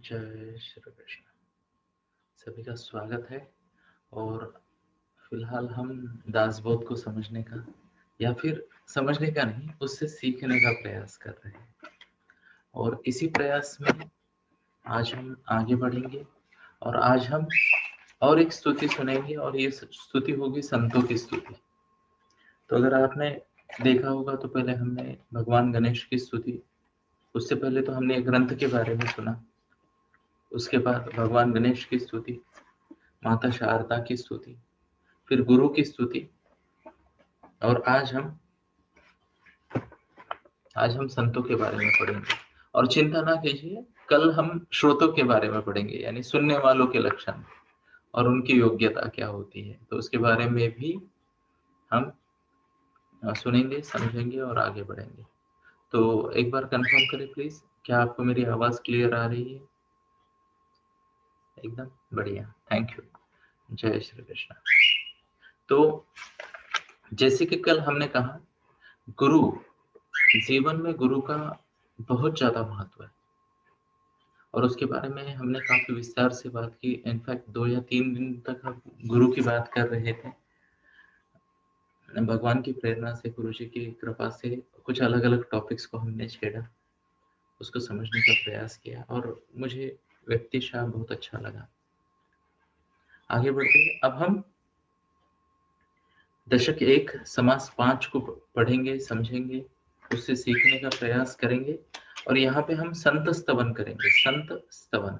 जय श्री कृष्ण। सभी का स्वागत है। और फिलहाल हम दासबोध को समझने का या फिर समझने का नहीं, उससे सीखने का प्रयास कर रहे हैं। और इसी प्रयास में आज हम आगे बढ़ेंगे और आज हम और एक स्तुति सुनेंगे और ये स्तुति होगी संतों की स्तुति। तो अगर आपने देखा होगा तो पहले हमने भगवान गणेश की स्तुति, उससे पहले तो हमने एक ग्रंथ के बारे में सुना, उसके बाद भगवान गणेश की स्तुति, माता शारदा की स्तुति, फिर गुरु की स्तुति, और आज हम संतों के बारे में पढ़ेंगे। और चिंता ना कीजिए, कल हम श्रोतों के बारे में पढ़ेंगे, यानी सुनने वालों के लक्षण और उनकी योग्यता क्या होती है, तो उसके बारे में भी हम सुनेंगे, समझेंगे और आगे बढ़ेंगे। तो एक बार कंफर्म करें प्लीज, क्या आपको मेरी आवाज क्लियर आ रही है? एकदम बढ़िया, थैंक यू। जय श्री कृष्ण। तो जैसे कि कल हमने कहा, गुरु, जीवन में गुरु का बहुत ज्यादा महत्व है और उसके बारे में हमने काफी विस्तार से बात की। इनफैक्ट 2 या 3 दिन तक हम गुरु की बात कर रहे थे। भगवान की प्रेरणा से, गुरु जी की कृपा से कुछ अलग अलग टॉपिक्स को हमने छेड़ा, उसको समझने का प्रयास किया और मुझे व्यक्तिशः बहुत अच्छा लगा। आगे बढ़ते हैं। अब हम दशक 1 समास 5 को पढ़ेंगे, समझेंगे, उससे सीखने का प्रयास करेंगे और यहाँ पे हम संत स्तवन करेंगे। संत स्तवन,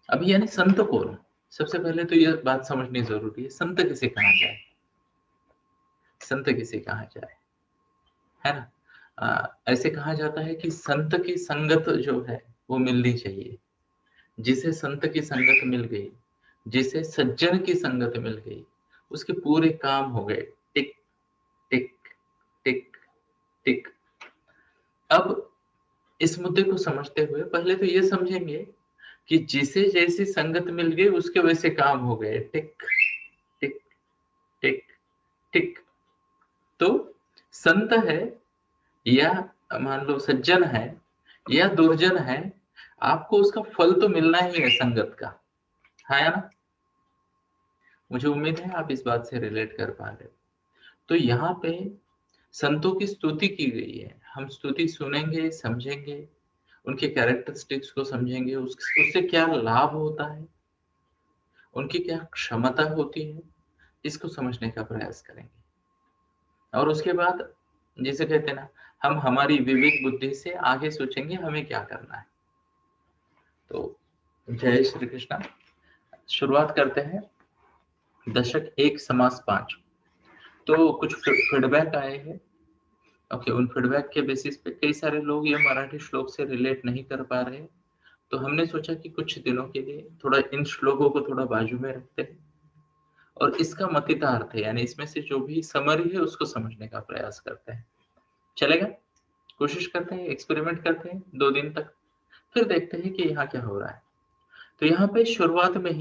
अब यानी संत कौन? सबसे पहले तो यह बात समझनी जरूरी है, संत किसे कहा जाए, संत किसे कहा जाए, है ना? ऐसे कहा जाता है कि संत की संगत जो है वो मिलनी चाहिए। जिसे संत की संगत मिल गई, जिसे सज्जन की संगत मिल गई, उसके पूरे काम हो गए। टिक टिक टिक टिक। अब इस मुद्दे को समझते हुए पहले तो ये समझेंगे कि जिसे जैसी संगत मिल गई उसके वैसे काम हो गए। टिक टिक टिक टिक। तो संत है या मान लो सज्जन है या दुर्जन है, आपको उसका फल तो मिलना ही है संगत का, है ना? मुझे उम्मीद है आप इस बात से रिलेट कर पा रहे हो। तो यहाँ पे संतों की स्तुति की गई है, हम स्तुति सुनेंगे, समझेंगे, उनके कैरेक्टरिस्टिक्स को समझेंगे, उससे क्या लाभ होता है, उनकी क्या क्षमता होती है, इसको समझने का प्रयास करेंगे। और उसके बाद जिसे कहते हैं ना, हम हमारी विवेक बुद्धि से आगे सोचेंगे हमें क्या करना है। तो जय श्री कृष्ण। शुरुआत करते हैं दशक 1 समास 5। तो कुछ फीडबैक आए हैं। ओके, उन फीडबैक के बेसिस पे कई सारे लोग ये मराठी श्लोक से रिलेट नहीं कर पा रहे, तो हमने सोचा कि कुछ दिनों के लिए थोड़ा इन श्लोकों को थोड़ा बाजू में रखते हैं और इसका मतितार्थ है, यानी इसमें से जो भी समरी है उसको समझने का प्रयास करते हैं। चलेगा? कोशिश करते हैं, एक्सपेरिमेंट करते हैं 2 दिन तक, फिर देखते हैं कि यहाँ क्या हो रहा है। तो यहाँ पे शुरुआत में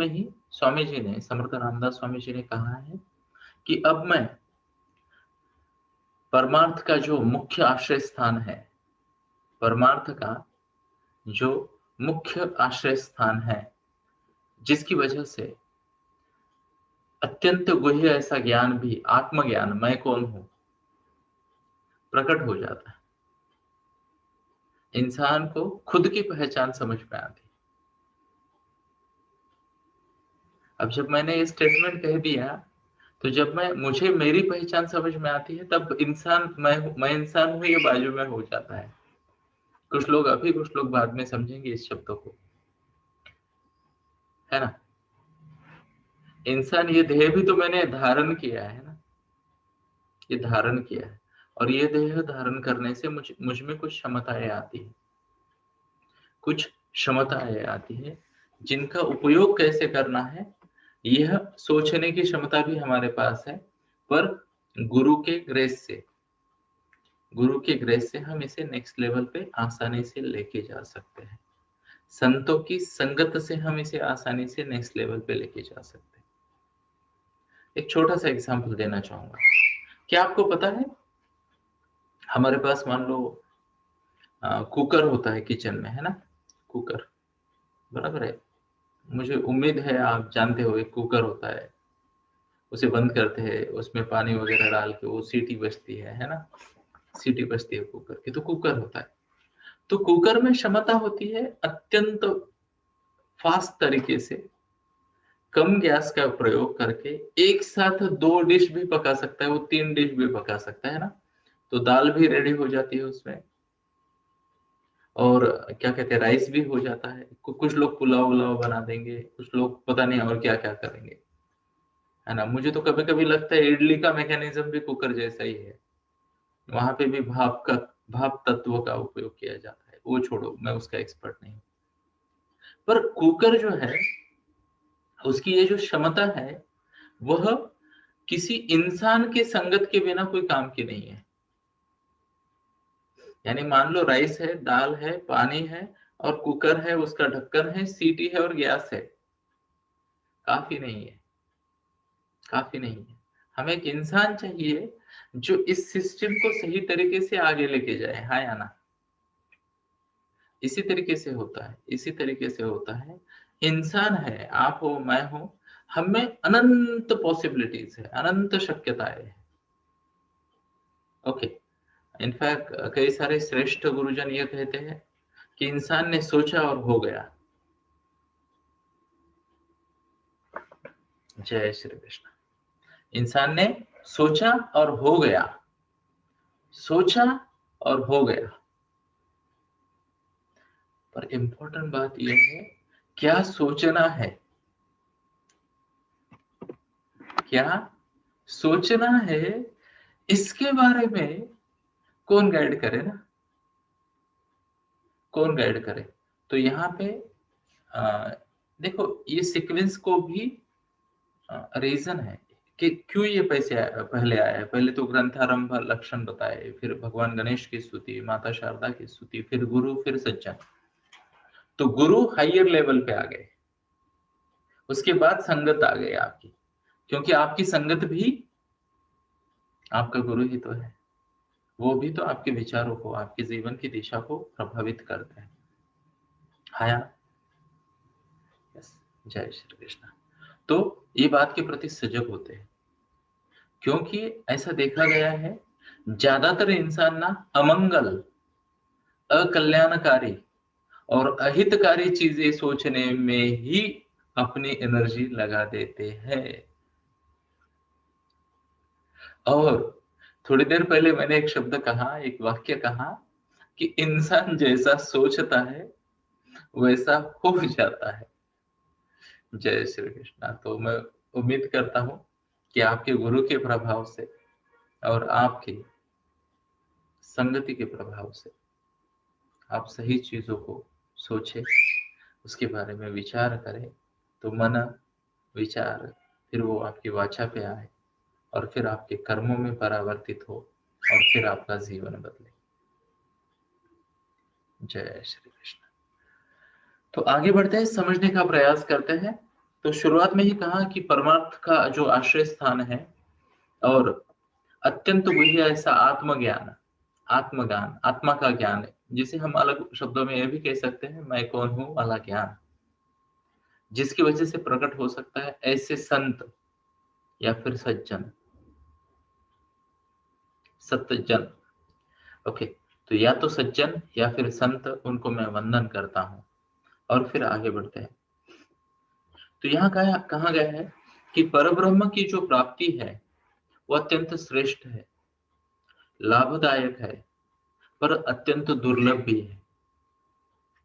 ही स्वामी जी ने, समर्थ रामदास स्वामी जी ने कहा है कि अब मैं परमार्थ का जो मुख्य आश्रय स्थान है, परमार्थ का जो मुख्य आश्रय स्थान है, जिसकी वजह से अत्यंत गुह्य ऐसा ज्ञान भी, आत्मज्ञान, मैं कौन हूं, प्रकट हो जाता है। इंसान को खुद की पहचान समझ में आती। अब जब मैंने ये स्टेटमेंट कह दिया, तो जब मुझे मेरी पहचान समझ में आती है, तब इंसान, मैं इंसान हूं, ये बाजू में हो जाता है। कुछ लोग अभी, कुछ लोग बाद में समझेंगे इस शब्दों को, है ना? इंसान, ये देह भी तो मैंने धारण किया है ना, ये धारण किया है, और ये देह धारण करने से मुझ में कुछ क्षमताएं आती है, कुछ क्षमताएं आती है जिनका उपयोग कैसे करना है, यह सोचने की क्षमता भी हमारे पास है। पर गुरु के ग्रेस से, गुरु के ग्रेस से हम इसे नेक्स्ट लेवल पे आसानी से लेके जा सकते हैं। संतों की संगत से हम इसे आसानी से नेक्स्ट लेवल पे लेके जा सकते हैं। एक छोटा सा एग्जांपल देना चाहूंगा। क्या आपको पता है, हमारे पास मान लो कुकर होता है किचन में, है ना, कुकर, बराबर है। मुझे उम्मीद है आप जानते हो, एक कुकर होता है, उसे बंद करते हैं, उसमें पानी वगैरह डाल के वो सीटी बजती है ना, सीटी बजती है कुकर की, तो कुकर होता है। तो कुकर में क्षमता होती है अत्यंत फास्ट तरीके से, कम गैस का प्रयोग करके एक साथ 2 डिश भी पका सकता है, वो 3 डिश भी पका सकता है ना। तो दाल भी रेडी हो जाती है उसमें, और क्या कहते हैं, राइस भी हो जाता है। कुछ लोग पुलाव उलाव बना देंगे, कुछ लोग पता नहीं और क्या क्या करेंगे, है ना। मुझे तो कभी कभी लगता है इडली का मैकेनिज्म भी कुकर जैसा ही है, वहां पे भी भाप तत्व का उपयोग किया जाता है। वो छोड़ो, मैं उसका एक्सपर्ट नहीं हूँ। पर कुकर जो है, उसकी ये जो क्षमता है, वह किसी इंसान के संगत के बिना कोई काम की नहीं है। यानी मान लो राइस है, दाल है, पानी है, और कुकर है, उसका ढक्कन है, सीटी है और गैस है, काफी नहीं है, काफी नहीं है। हमें एक इंसान चाहिए जो इस सिस्टम को सही तरीके से आगे लेके जाए, हाँ या ना। इसी तरीके से होता है, इसी तरीके से होता है। इंसान है, आप हो, मैं हूं, हमें अनंत पॉसिबिलिटीज है, अनंत शक्यताएं है। ओके, इनफैक्ट कई सारे श्रेष्ठ गुरुजन ये कहते हैं कि इंसान ने सोचा और हो गया। जय श्री कृष्ण। इंसान ने सोचा और हो गया, सोचा और हो गया। पर इंपॉर्टेंट बात यह है, क्या सोचना है, क्या सोचना है, इसके बारे में कौन गाइड करे ना, कौन गाइड करे। तो यहाँ पे देखो, ये सीक्वेंस को भी रीजन है कि क्यों ये पहले आया है। पहले तो ग्रंथारंभ लक्षण बताए, फिर भगवान गणेश की स्तुति, माता शारदा की स्तुति, फिर गुरु, फिर सज्जन। तो गुरु हायर लेवल पे आ गए, उसके बाद संगत आ गई आपकी, क्योंकि आपकी संगत भी आपका गुरु ही तो है। वो भी तो आपके विचारों को, आपके जीवन की दिशा को प्रभावित करते हैं। हाया, यस, जय श्री कृष्ण। तो ये बात के प्रति सजग होते हैं, क्योंकि ऐसा देखा गया है ज्यादातर इंसान ना अमंगल, अकल्याणकारी और अहितकारी चीजें सोचने में ही अपनी एनर्जी लगा देते हैं। और थोड़ी देर पहले मैंने एक शब्द कहा, एक वाक्य कहा कि इंसान जैसा सोचता है वैसा हो जाता है। जय श्री कृष्णा। तो मैं उम्मीद करता हूं कि आपके गुरु के प्रभाव से और आपकी संगति के प्रभाव से आप सही चीजों को सोचे, उसके बारे में विचार करें, तो मन, विचार, फिर वो आपकी वाचा पे आए और फिर आपके कर्मों में परावर्तित हो और फिर आपका जीवन बदले। जय श्री कृष्ण। तो आगे बढ़ते हैं, समझने का प्रयास करते हैं। तो शुरुआत में ही कहा कि परमार्थ का जो आश्रय स्थान है और अत्यंत गुह्य ऐसा आत्मज्ञान, आत्मज्ञान, आत्मा का ज्ञान है, जिसे हम अलग शब्दों में यह भी कह सकते हैं, मैं कौन हूं वाला ज्ञान, जिसकी वजह से प्रकट हो सकता है ऐसे संत या फिर सज्जन, सत्यजन। ओके, तो या तो सज्जन या फिर संत, उनको मैं वंदन करता हूं। और फिर आगे बढ़ते हैं। तो यहाँ कहा गया है कि परब्रह्म की जो प्राप्ति है वो अत्यंत श्रेष्ठ है, लाभदायक है, पर अत्यंत दुर्लभ भी है।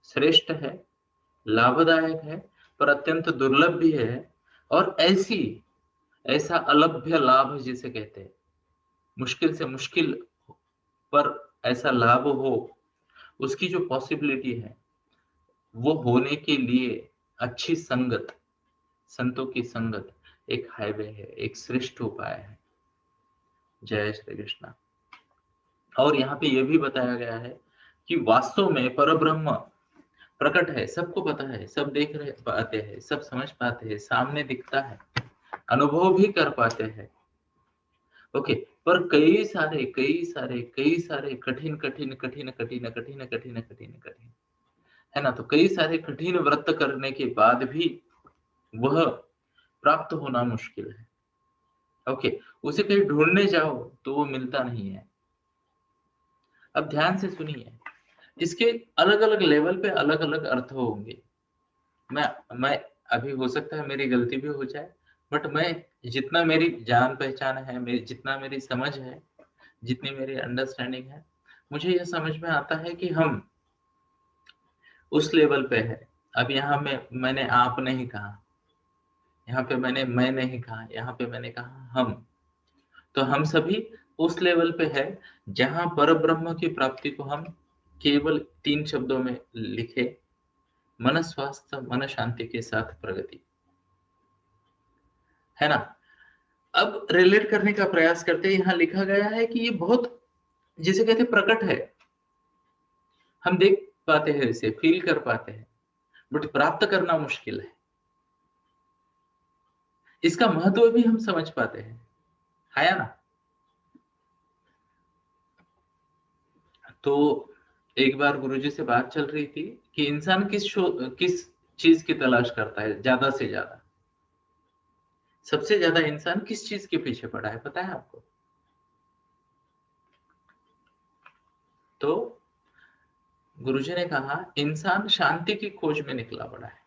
श्रेष्ठ है, लाभदायक है, पर अत्यंत दुर्लभ भी है। और ऐसा अलभ्य लाभ जिसे कहते हैं, मुश्किल से मुश्किल पर ऐसा लाभ हो, उसकी जो पॉसिबिलिटी है, वो होने के लिए अच्छी संगत, संतों की संगत एक हाईवे है, एक श्रेष्ठ उपाय है। जय श्री कृष्ण। और यहाँ पे यह भी बताया गया है कि वास्तव में परब्रह्म प्रकट है, सबको पता है, सब देख रहे पाते हैं, सब समझ पाते हैं, सामने दिखता है, अनुभव भी कर पाते हैं। ओके, पर कई सारे कई सारे कई सारे कठिन कठिन कठिन कठिन कठिन कठिन कठिन कठिन, है ना? तो कई सारे कठिन व्रत करने के बाद भी वह प्राप्त होना मुश्किल है। ओके, उसे कहीं ढूंढने जाओ तो वो मिलता नहीं है। अब ध्यान से सुनिए, इसके अलग अलग लेवल पे अलग अलग अर्थ होंगे। मैं अभी हो सकता है मेरी गलती भी हो जाए, बट मैं जितना मेरी जान पहचान है, मेरी जितना मेरी समझ है, जितनी मेरी अंडरस्टैंडिंग है, मुझे यह समझ में आता है कि हम उस लेवल पे है। अब यहाँ में मैंने आप नहीं कहा, यहाँ पे मैंने मैं नहीं कहा, यहाँ पे मैंने कहा हम। तो हम सभी उस लेवल पे है जहां परब्रह्म की प्राप्ति को हम केवल 3 शब्दों में लिखे, मन स्वास्थ्य मन शांति के साथ प्रगति, है ना? अब रिलेट करने का प्रयास करते हैं। यहाँ लिखा गया है कि ये बहुत, जिसे कहते हैं, प्रकट है, हम देख पाते हैं, इसे फील कर पाते हैं, बट प्राप्त करना मुश्किल है। इसका महत्व भी हम समझ पाते हैं, है ना? तो एक बार गुरुजी से बात चल रही थी कि इंसान किस चीज की तलाश करता है ज्यादा से ज्यादा। सबसे ज्यादा इंसान किस चीज के पीछे पड़ा है, पता है आपको? तो गुरुजी ने कहा इंसान शांति की खोज में निकला पड़ा है।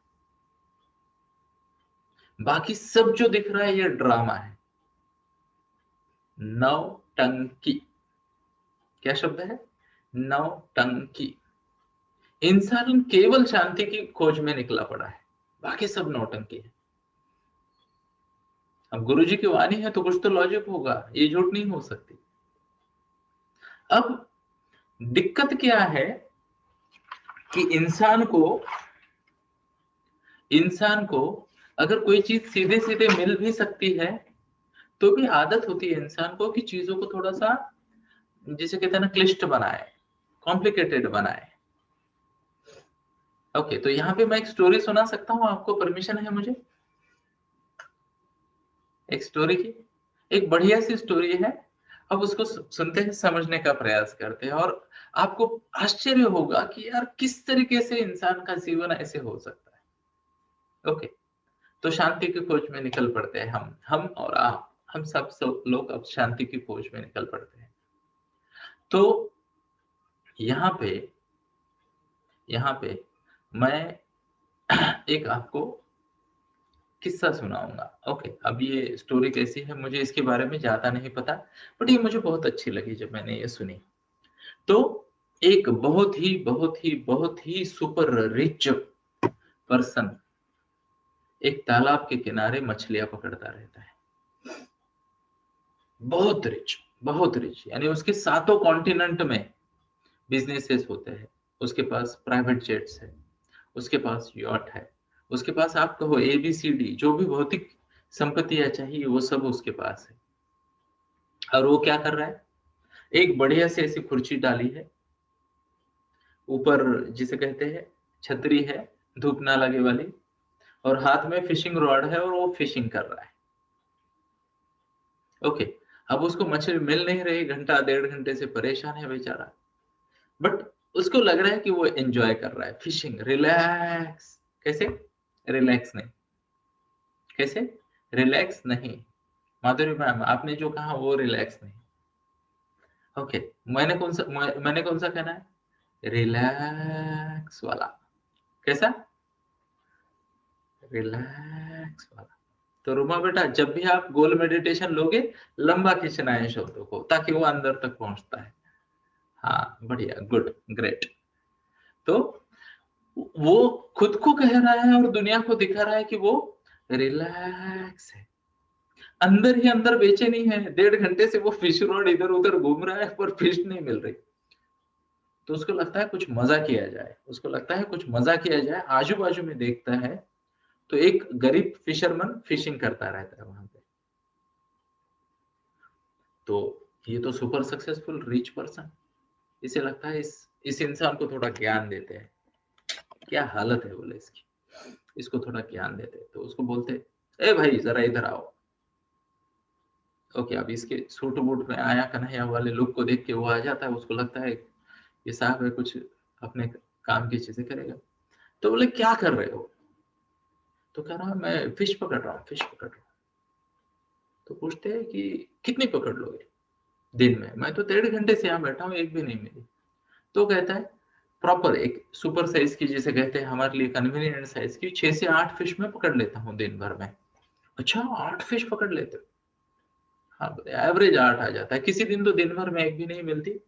बाकी सब जो दिख रहा है ये ड्रामा है, नौटंकी। क्या शब्द है? नौटंकी। इंसान केवल शांति की खोज में निकला पड़ा है, बाकी सब नौटंकी है। अब गुरुजी की वाणी है तो कुछ तो लॉजिक होगा, ये झूठ नहीं हो सकती। अब दिक्कत क्या है कि इंसान को अगर कोई चीज सीधे सीधे मिल भी सकती है तो भी आदत होती है इंसान को कि चीजों को थोड़ा सा, जिसे कहते हैं ना, क्लिष्ट बनाए, कॉम्प्लिकेटेड बनाए। ओके, तो यहाँ पे मैं एक स्टोरी सुना सकता हूँ, आपको परमिशन है मुझे? एक स्टोरी की, एक बढ़िया सी स्टोरी है। अब उसको सुनते हैं, समझने का प्रयास करते हैं, और आपको आश्चर्य होगा कि यार किस तरीके से इंसान का जीवन ऐसे हो सकता है। ओके, तो शांति की खोज में निकल पड़ते हैं हम और आप, हम सब लोग अब शांति की खोज में निकल पड़ते हैं। तो यहाँ पे मैं एक आपको किस्सा सुनाऊंगा। ओके, अब ये स्टोरी कैसी है मुझे इसके बारे में ज्यादा नहीं पता, बट ये मुझे बहुत अच्छी लगी जब मैंने ये सुनी। तो एक बहुत ही सुपर रिच पर्सन एक तालाब के किनारे मछलियां पकड़ता रहता है। बहुत रिच, यानी उसके सातों कॉन्टिनेंट में बिजनेसेस होते हैं, उसके पास प्राइवेट जेट्स है, उसके पास यॉट है, उसके पास आप कहो ABCD, जो भी भौतिक संपत्तियां चाहिए वो सब उसके पास है। और वो क्या कर रहा है? एक बढ़िया से ऐसी कुर्सी डाली है, ऊपर जिसे कहते हैं छतरी है, धूप ना लगे वाली, और हाथ में फिशिंग रॉड है और वो फिशिंग कर रहा है। ओके, अब उसको मछली मिल नहीं रही, घंटा 1.5 घंटे से परेशान है बेचारा, बट उसको लग रहा है कि वो एंजॉय कर रहा है फिशिंग, रिलैक्स। कैसे रिलैक्स नहीं? कैसे रिलैक्स नहीं? माधुरी मैम, आपने जो कहा वो रिलैक्स नहीं। ओके, मैंने कौन सा कहना है? रिलैक्स वाला। कैसा? रिलैक्स वाला। तो रुमा बेटा, जब भी आप गोल मेडिटेशन लोगे, लंबा खींचना है शब्दों को ताकि वो अंदर तक पहुंचता है। हाँ, बढ़िया, गुड, ग्रेट। तो वो खुद को कह रहा है और दुनिया को दिखा रहा है कि वो रिलैक्स है, अंदर ही अंदर बेचैनी है। 1.5 घंटे से वो फिश रॉड इधर उधर घूम रहा है पर फिश नहीं मिल रही। तो उसको लगता है कुछ मजा किया जाए, आजू बाजू में देखता है तो एक गरीब फिशरमैन फिशिंग करता रहता है वहां पे। तो ये तो सुपर सक्सेसफुल रिच पर्सन, इसे लगता है इस इंसान को थोड़ा ज्ञान देते हैं। क्या हालत है बोले इसकी, इसको थोड़ा ज्ञान देते हैं। तो उसको बोलते, ए भाई जरा इधर आओ। ओके, अब इसके सूट बूट में आया कन्हैया वाले लुक को देख के वो आ जाता है, उसको लगता है ये साहब है कुछ अपने काम की चीजें करेगा। तो बोले क्या कर रहे हो? तो कह रहा मैं फिश पकड़ रहा हूँ, फिश पकड़ रहा हूँ। तो पूछते हैं कि कितनी पकड़ लोगे दिन में? मैं तो 1.5 घंटे से यहाँ बैठा हूँ, एक भी नहीं मिली। तो कहता है प्रॉपर एक सुपर साइज की, जिसे कहते हैं हमारे लिए कन्वीनियंट साइज की, 6 से 8 फिश में पकड़ लेता हूँ दिन भर में। अच्छा, 8 फिश पकड़ लेते हो? हाँ, एवरेज 8 आ जाता है। किसी दिन तो दिन भर में एक भी नहीं मिलती,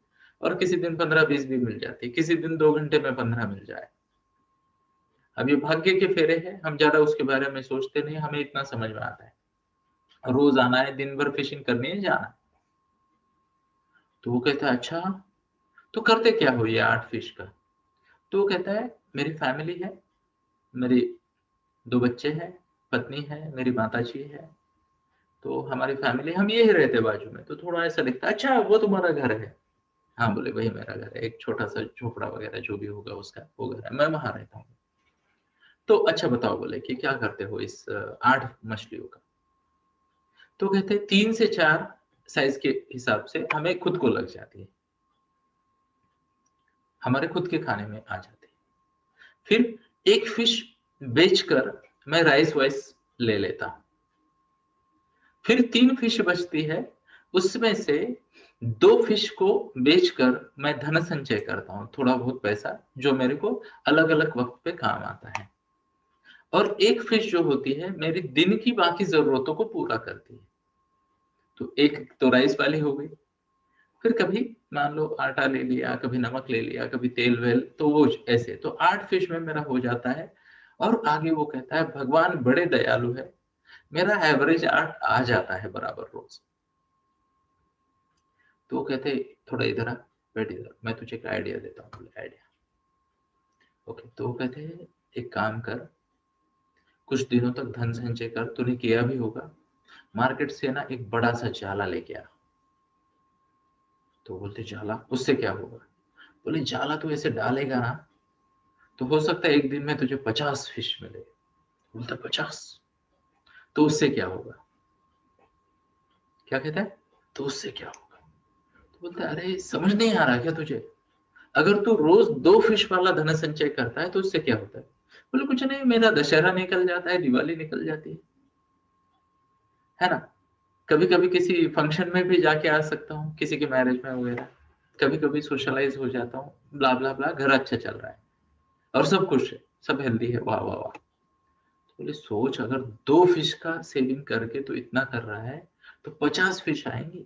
और किसी दिन 15-20 भी मिल जाती, किसी दिन 2 घंटे में 15 मिल जाए। अब ये भाग्य के फेरे हैं, हम ज्यादा उसके बारे में सोचते नहीं, हमें इतना समझ में आता है रोज आना है, दिन भर फिशिंग करनी है, जाना। तो वो कहता है अच्छा, तो करते क्या हो ये 8 फिश का? तो वो कहता है मेरी फैमिली है, मेरी 2 बच्चे हैं, पत्नी है, मेरी माताजी है, तो हमारी फैमिली, हम यही रहते बाजू में। तो थोड़ा ऐसा दिखता है, अच्छा वो तुम्हारा घर है? हाँ, बोले वही मेरा घर है, एक छोटा सा झोपड़ा वगैरह जो भी होगा उसका वो घर है, मैं वहां रहता हूँ। तो अच्छा बताओ, बोले कि क्या करते हो इस 8 मछलियों का? तो कहते हैं 3 से 4 साइज के हिसाब से हमें खुद को लग जाती है, हमारे खुद के खाने में आ जाती है। फिर एक फिश बेचकर मैं राइस वाइस ले लेता हूं। फिर 3 फिश बचती है, उसमें से 2 फिश को बेचकर मैं धन संचय करता हूँ, थोड़ा बहुत पैसा जो मेरे को अलग अलग वक्त पे काम आता है। और एक फिश जो होती है मेरी दिन की बाकी जरूरतों को पूरा करती है। तो एक तो राइस वाली हो गई। फिर कभी मान लो आटा ले लिया, कभी नमक ले लिया, कभी तेल वेल, तो वो ऐसे तो 8 फिश में मेरा हो जाता है। और आगे वो कहता है भगवान बड़े दयालु है, मेरा एवरेज 8 आ जाता है बराबर रोज। तो वो कहते थोड़ा इधर आ, बैठ इधर, मैं तुझे एक आइडिया देता हूँ। बोले आइडिया? ओके, तो वो कहते हैं एक काम कर, कुछ दिनों तक धन संचय कर, तूने किया भी होगा, मार्केट से ना एक बड़ा सा जाला लेके आ। तो बोलते जाला, उससे क्या होगा? बोले जाला तो ऐसे डालेगा ना, तो हो सकता है एक दिन में तुझे 50 फिश मिले। बोलता 50? तो उससे क्या होगा? क्या कहता है? तो उससे क्या होगा? तो बोलता है अरे समझ नहीं आ रहा क्या तुझे? अगर तू रोज 2 फिश वाला धन संचय करता है तो उससे क्या होता है? बोले कुछ नहीं, मेरा दशहरा निकल जाता है, दिवाली निकल जाती है ना। कभी कभी किसी फंक्शन में भी जाके आ सकता हूँ, किसी के मैरिज में वगैरह, कभी कभी सोशलाइज हो जाता हूँ, ब्ला ब्ला ब्ला, घर अच्छा चल रहा है और सब खुश है, सब हेल्दी है, वाह वाह वाह। बोले सोच, अगर 2 फिश का सेविंग करके तो इतना कर रहा है, तो 50 फिश आएंगी,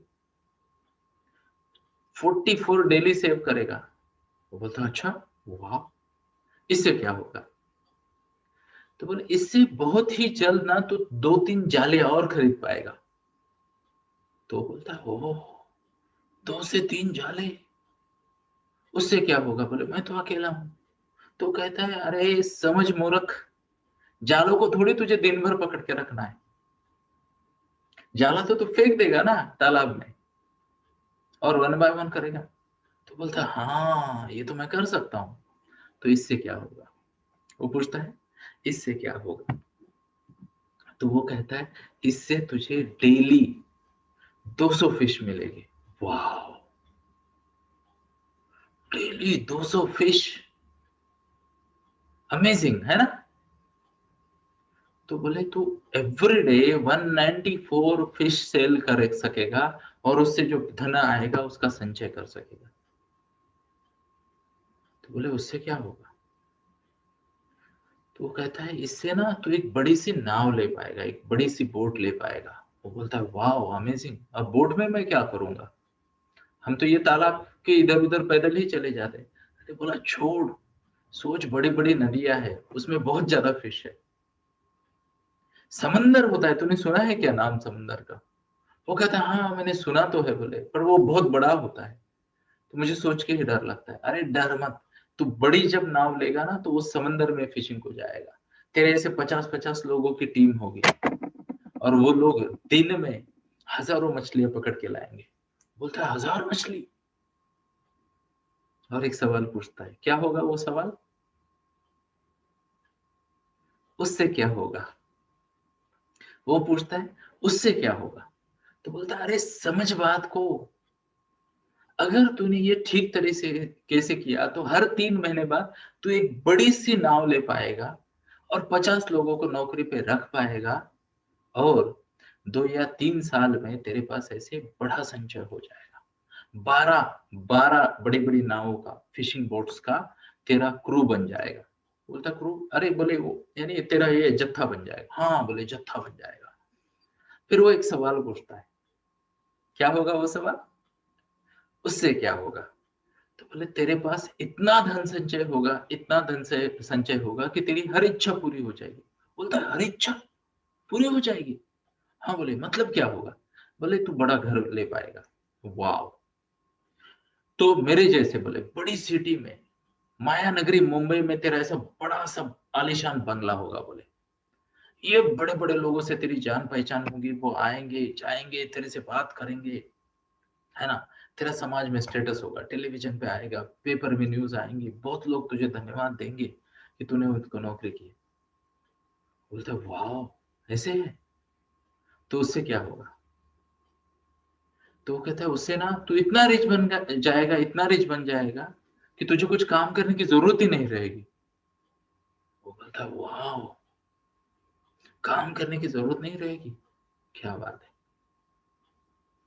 44 डेली सेव करेगा। वो बोलता अच्छा, वाह, इससे क्या होगा? तो बोले इससे बहुत ही जल्द ना तो 2-3 जाले और खरीद पाएगा। तो बोलता है ओह, 2 से 3 जाले, उससे क्या होगा? बोले मैं तो अकेला हूं। तो कहता है अरे समझ मूर्ख, जालों को थोड़ी तुझे दिन भर पकड़ के रखना है, जाला तो तू फेंक देगा ना तालाब में, और 1 बाय 1 करेगा। तो बोलता है हाँ ये तो मैं कर सकता हूँ। तो इससे क्या होगा? वो पूछता है इससे क्या होगा? तो वो कहता है इससे तुझे डेली 200 फिश मिलेगी। वाह, डेली 200 फिश, अमेजिंग है ना। तो बोले तू एवरी डे 194 फिश सेल कर सकेगा, और उससे जो धन आएगा उसका संचय कर सकेगा। तो बोले उससे क्या होगा? तो वो कहता है इससे ना तू एक बड़ी सी नाव ले पाएगा, एक बड़ी सी बोट ले पाएगा। वो बोलता है वाह अमेजिंग, अब बोट में मैं क्या करूंगा, हम तो ये तालाब के इधर उधर पैदल ही चले जाते। अरे बोला छोड़, सोच बड़ी बड़ी नदियां है, उसमें बहुत ज्यादा फिश है। समंदर होता है, तूने सुना है क्या नाम समंदर का? वो कहता है हाँ मैंने सुना तो है, बोले पर वो बहुत बड़ा होता है, तो मुझे सोच के ही डर लगता है। अरे डर मत, तू बड़ी जब नाव लेगा ना तो वो समंदर में फिशिंग को जाएगा, तेरे ऐसे 50-50 लोगों की टीम होगी, और वो लोग दिन में हजारों मछलियां पकड़ के लाएंगे। बोलता है 1000 मछली? और एक सवाल पूछता है, क्या होगा वो सवाल? उससे क्या होगा? वो पूछता है उससे क्या होगा? तो बोलता अरे समझ बात को, अगर तूने ये ठीक तरह से कैसे किया तो हर 3 महीने बाद तू एक बड़ी सी नाव ले पाएगा और 50 लोगों को नौकरी पे रख पाएगा, और 2 या 3 साल में तेरे पास ऐसे बड़ा संचय हो जाएगा। 12 बड़ी बड़ी नावों का, फिशिंग बोट्स का तेरा क्रू बन जाएगा। बोलता क्रू, अरे बोले वो यानी तेरा ये जत्था बन जाएगा। हाँ बोले जत्था बन जाएगा। फिर वो एक सवाल पूछता है, क्या होगा वो सवाल, उससे क्या होगा? तो बोले तेरे पास इतना धन संचय होगा, इतना धन से संचय होगा कि तेरी हर इच्छा पूरी हो जाएगी। बोलता है हर इच्छा पूरी हो जाएगी? हाँ बोले मतलब क्या होगा? बोले तू बड़ा घर ले पाएगा। वाह! तो मेरे जैसे बोले बड़ी सिटी में, माया नगरी मुंबई में तेरा ऐसा बड़ा सा आलीशान बंगला होगा। बोले ये बड़े बड़े लोगों से तेरी जान पहचान होगी, वो आएंगे जाएंगे तेरे से बात करेंगे, है ना? तेरा समाज में स्टेटस होगा, टेलीविजन पे आएगा, पेपर में न्यूज आएंगी, बहुत लोग तुझे धन्यवाद देंगे कि तूने उनको नौकरी की। बोलते वाह ऐसे है? तो उससे क्या होगा? तो वो कहता है उससे ना तू इतना रिच बन जाएगा, इतना रिच बन जाएगा कि तुझे कुछ काम करने की जरूरत ही नहीं रहेगी। वो बोलता है वाह, काम करने की जरूरत नहीं रहेगी, क्या बात है।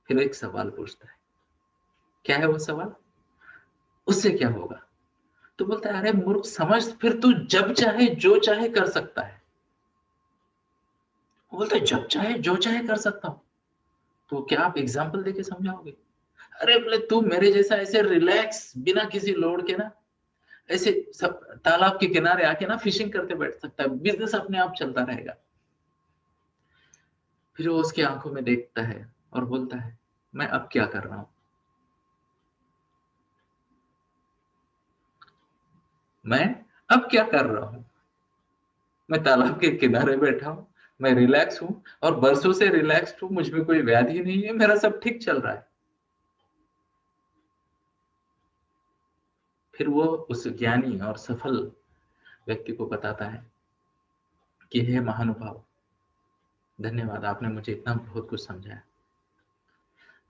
फिर एक सवाल पूछता है, क्या है वो सवाल, उससे क्या होगा? तो बोलता है अरे मूर्ख समझ, फिर तू जब चाहे जो चाहे कर सकता है। वो बोलता है जब चाहे जो चाहे कर सकता हूँ? तो क्या आप एग्जाम्पल देके समझाओगे? अरे बोले तू मेरे जैसा ऐसे रिलैक्स बिना किसी लोड के ना, ऐसे सब तालाब के किनारे आके ना फिशिंग करते बैठ सकता है, बिजनेस अपने आप चलता रहेगा। फिर वो उसकी आंखों में देखता है और बोलता है मैं अब क्या कर रहा हूं, मैं अब क्या कर रहा हूं? मैं तालाब के किनारे बैठा हूं, मैं रिलैक्स हूं, और बरसों से रिलैक्स्ड हूं, मुझ में कोई व्याधि नहीं है, मेरा सब ठीक चल रहा है। फिर वो उस ज्ञानी और सफल व्यक्ति को बताता है कि हे महानुभाव, धन्यवाद, आपने मुझे इतना बहुत कुछ समझाया।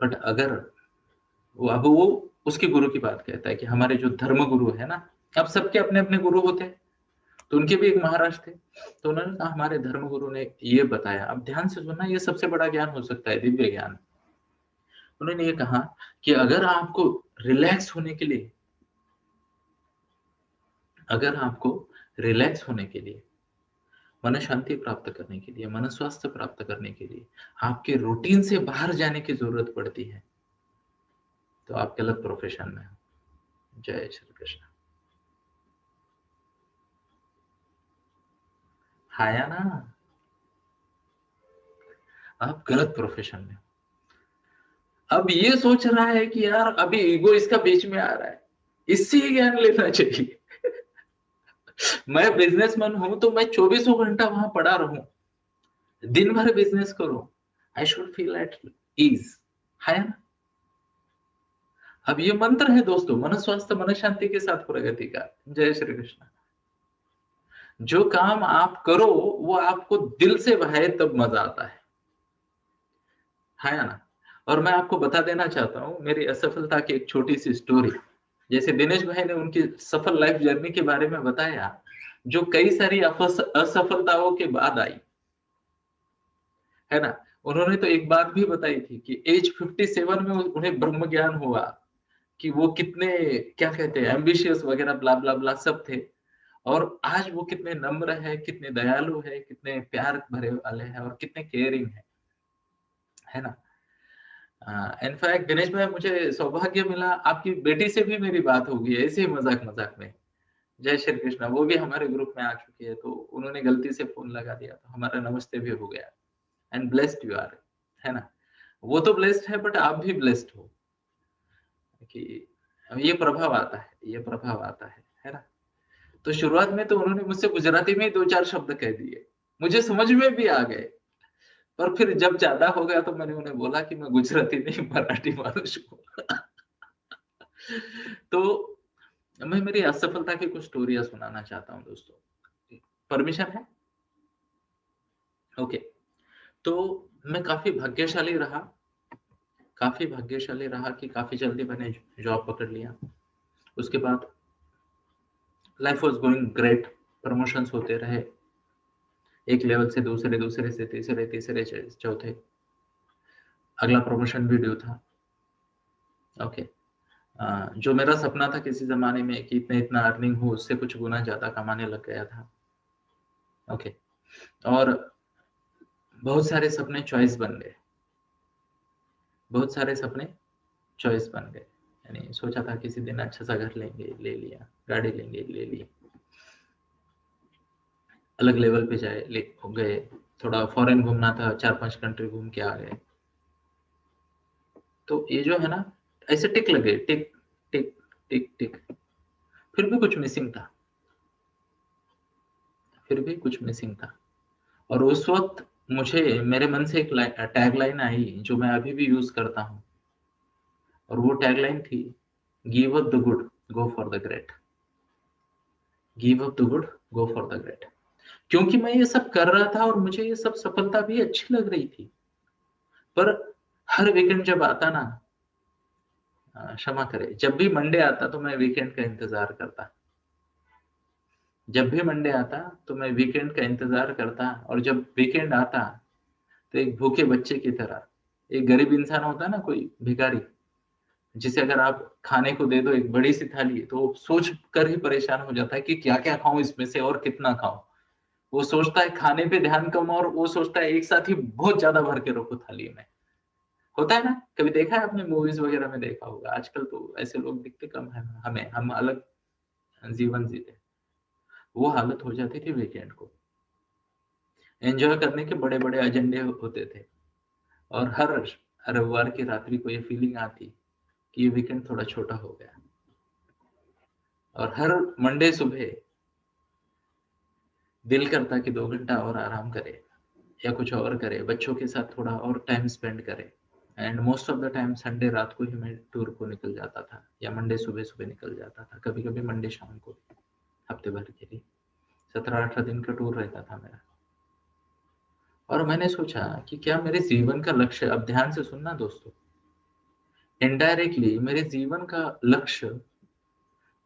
बट अगर वो उसके गुरु की बात कहता है कि हमारे जो धर्म गुरु है ना, अब सबके अपने अपने गुरु होते हैं, तो उनके भी एक महाराज थे। तो उन्होंने कहा हमारे धर्म गुरु ने ये बताया, अब ध्यान से सुनना, ये सबसे बड़ा ज्ञान हो सकता है, दिव्य ज्ञान। उन्होंने ये कहा कि अगर आपको रिलैक्स होने के लिए, अगर आपको रिलैक्स होने के लिए, मन शांति प्राप्त करने के लिए, मन स्वास्थ्य प्राप्त करने के लिए आपके रूटीन से बाहर जाने की जरूरत पड़ती है, तो आप गलत प्रोफेशन में हो। जय श्री कृष्ण। आया ना? आप गलत प्रोफेशन में हो। अब ये सोच रहा है कि यार अभी ईगो इसका बीच में आ रहा है, इससे ही ज्ञान लेना चाहिए। मैं बिजनेसमैन हूं तो मैं 24 घंटा वहां पड़ा रहूं, दिन भर बिजनेस करूं, I should feel at ease, है ना? अब ये मंत्र है दोस्तों, मन स्वास्थ्य मन शांति के साथ प्रगति का। जय श्री कृष्ण। जो काम आप करो वो आपको दिल से भाए तब मजा आता है ना? और मैं आपको बता देना चाहता हूँ मेरी असफलता की एक छोटी सी स्टोरी। जैसे दिनेश भाई ने उनकी सफल लाइफ जर्नी के बारे में बताया, जो कई सारी असफलताओं के बाद आई, है ना? उन्होंने तो एक बात भी बताई थी कि एज 57 में उन्हें ब्रह्म ज्ञान हुआ, कि वो कितने, क्या कहते हैं, एम्बिशियस वगैरह ब्ला ब्ला ब्ला सब थे, और आज वो कितने नम्र है, कितने दयालु है, कितने प्यार भरे वाले हैं, और कितने केयरिंग है ना? इनफैक्ट दिनेश भाई, मुझे सौभाग्य मिला, आपकी बेटी से भी मेरी बात होगी ऐसे ही मजाक मजाक में। जय श्री कृष्ण। वो भी हमारे ग्रुप में आ चुकी है, तो उन्होंने गलती से फोन लगा दिया तो हमारा नमस्ते भी हो गया। एंड ब्लेस्ड यू आर, है ना? वो तो ब्लेस्ड है, बट आप भी ब्लेस्ड हो कि ये प्रभाव आता है, ये प्रभाव आता है ना? तो शुरुआत में तो उन्होंने मुझसे गुजराती में 2-4 शब्द कह दिए, मुझे समझ में भी आ गए, पर फिर जब ज्यादा हो गया तो मैंने उन्हें बोला कि मैं गुजराती नहीं मराठी मानुष हूँ। तो मैं मेरी असफलता की कुछ स्टोरियां सुनाना चाहता हूँ दोस्तों, परमिशन है? ओके। तो मैं काफी भाग्यशाली रहा, काफी भाग्यशाली रहा कि काफी जल्दी मैंने जॉब पकड़ लिया। उसके बाद life was going great, promotions होते रहे, एक लेवल से दूसरे, दूसरे से तीसरे, तीसरे से चौथे, अगला प्रमोशन भी ड्यू था। ओके, जो मेरा सपना था किसी जमाने में कि इतना इतना अर्निंग हो, उससे कुछ गुना ज्यादा कमाने लग गया था। ओके, और बहुत सारे सपने चॉइस बन गए, बहुत सारे सपने चॉइस बन गए। यानी सोचा था किसी दिन अच्छा सा घर लेंगे, ले लिया, गाड़ी लेंगे, ले ली, अलग लेवल पे जाए, ले हो गए, थोड़ा फॉरेन घूमना था, 4-5 कंट्री घूम के आ गए। तो ये जो है ना, ऐसे टिक लगे, टिक टिक टिक टिक, फिर भी कुछ मिसिंग था, फिर भी कुछ मिसिंग था। और उस वक्त मुझे मेरे मन से एक टैग लाइन आई जो मैं अभी भी यूज करता हूँ, और वो टैग लाइन थी, give up the good, go for the great. Give up the good, go for the great. क्योंकि मैं ये सब कर रहा था और मुझे ये सब सफलता भी अच्छी लग रही थी, पर हर वीकेंड जब आता ना, क्षमा करे, जब भी मंडे आता तो मैं वीकेंड का इंतजार करता। जब भी मंडे आता तो मैं वीकेंड का इंतजार करता, और जब वीकेंड आता तो एक भूखे बच्चे की तरह, एक गरीब इंसान होता है ना, कोई भिखारी, जिसे अगर आप खाने को दे दो एक बड़ी सी थाली, तो वो सोच कर ही परेशान हो जाता है कि क्या क्या खाऊं इसमें से और कितना खाऊं। वो सोचता है खाने पे ध्यान कम, और वो सोचता है एक साथ ही बहुत ज्यादा भर के रखो थाली में। होता है ना, कभी देखा है आपने, मूवीज वगैरह में देखा होगा। आजकल तो ऐसे लोग दिखते कम है हमें, हम अलग जीवन जीते। वो हालत हो जाती थी वीकेंड को। एंजॉय करने के बड़े बड़े एजेंडे होते थे, और हर रविवार की रात्रि को ये फीलिंग आती कि ये वीकेंड थोड़ा छोटा हो गया। और हर मंडे सुबह दिल करता कि 2 घंटा और आराम करे, या कुछ और करे, बच्चों के साथ थोड़ा और टाइम स्पेंड करे। And most of the time Sunday रात को ही मैं टूर को निकल जाता था, या मंडे सुबह सुबह निकल जाता था, कभी कभी मंडे शाम को, हफ्ते भर के लिए। 17-18 दिन का टूर रहता था मेरा। और मैंने सोचा कि क्या मेरे जीवन का लक्ष्य, अब ध्यान से सुनना दोस्तों, इनडायरेक्टली मेरे जीवन का लक्ष्य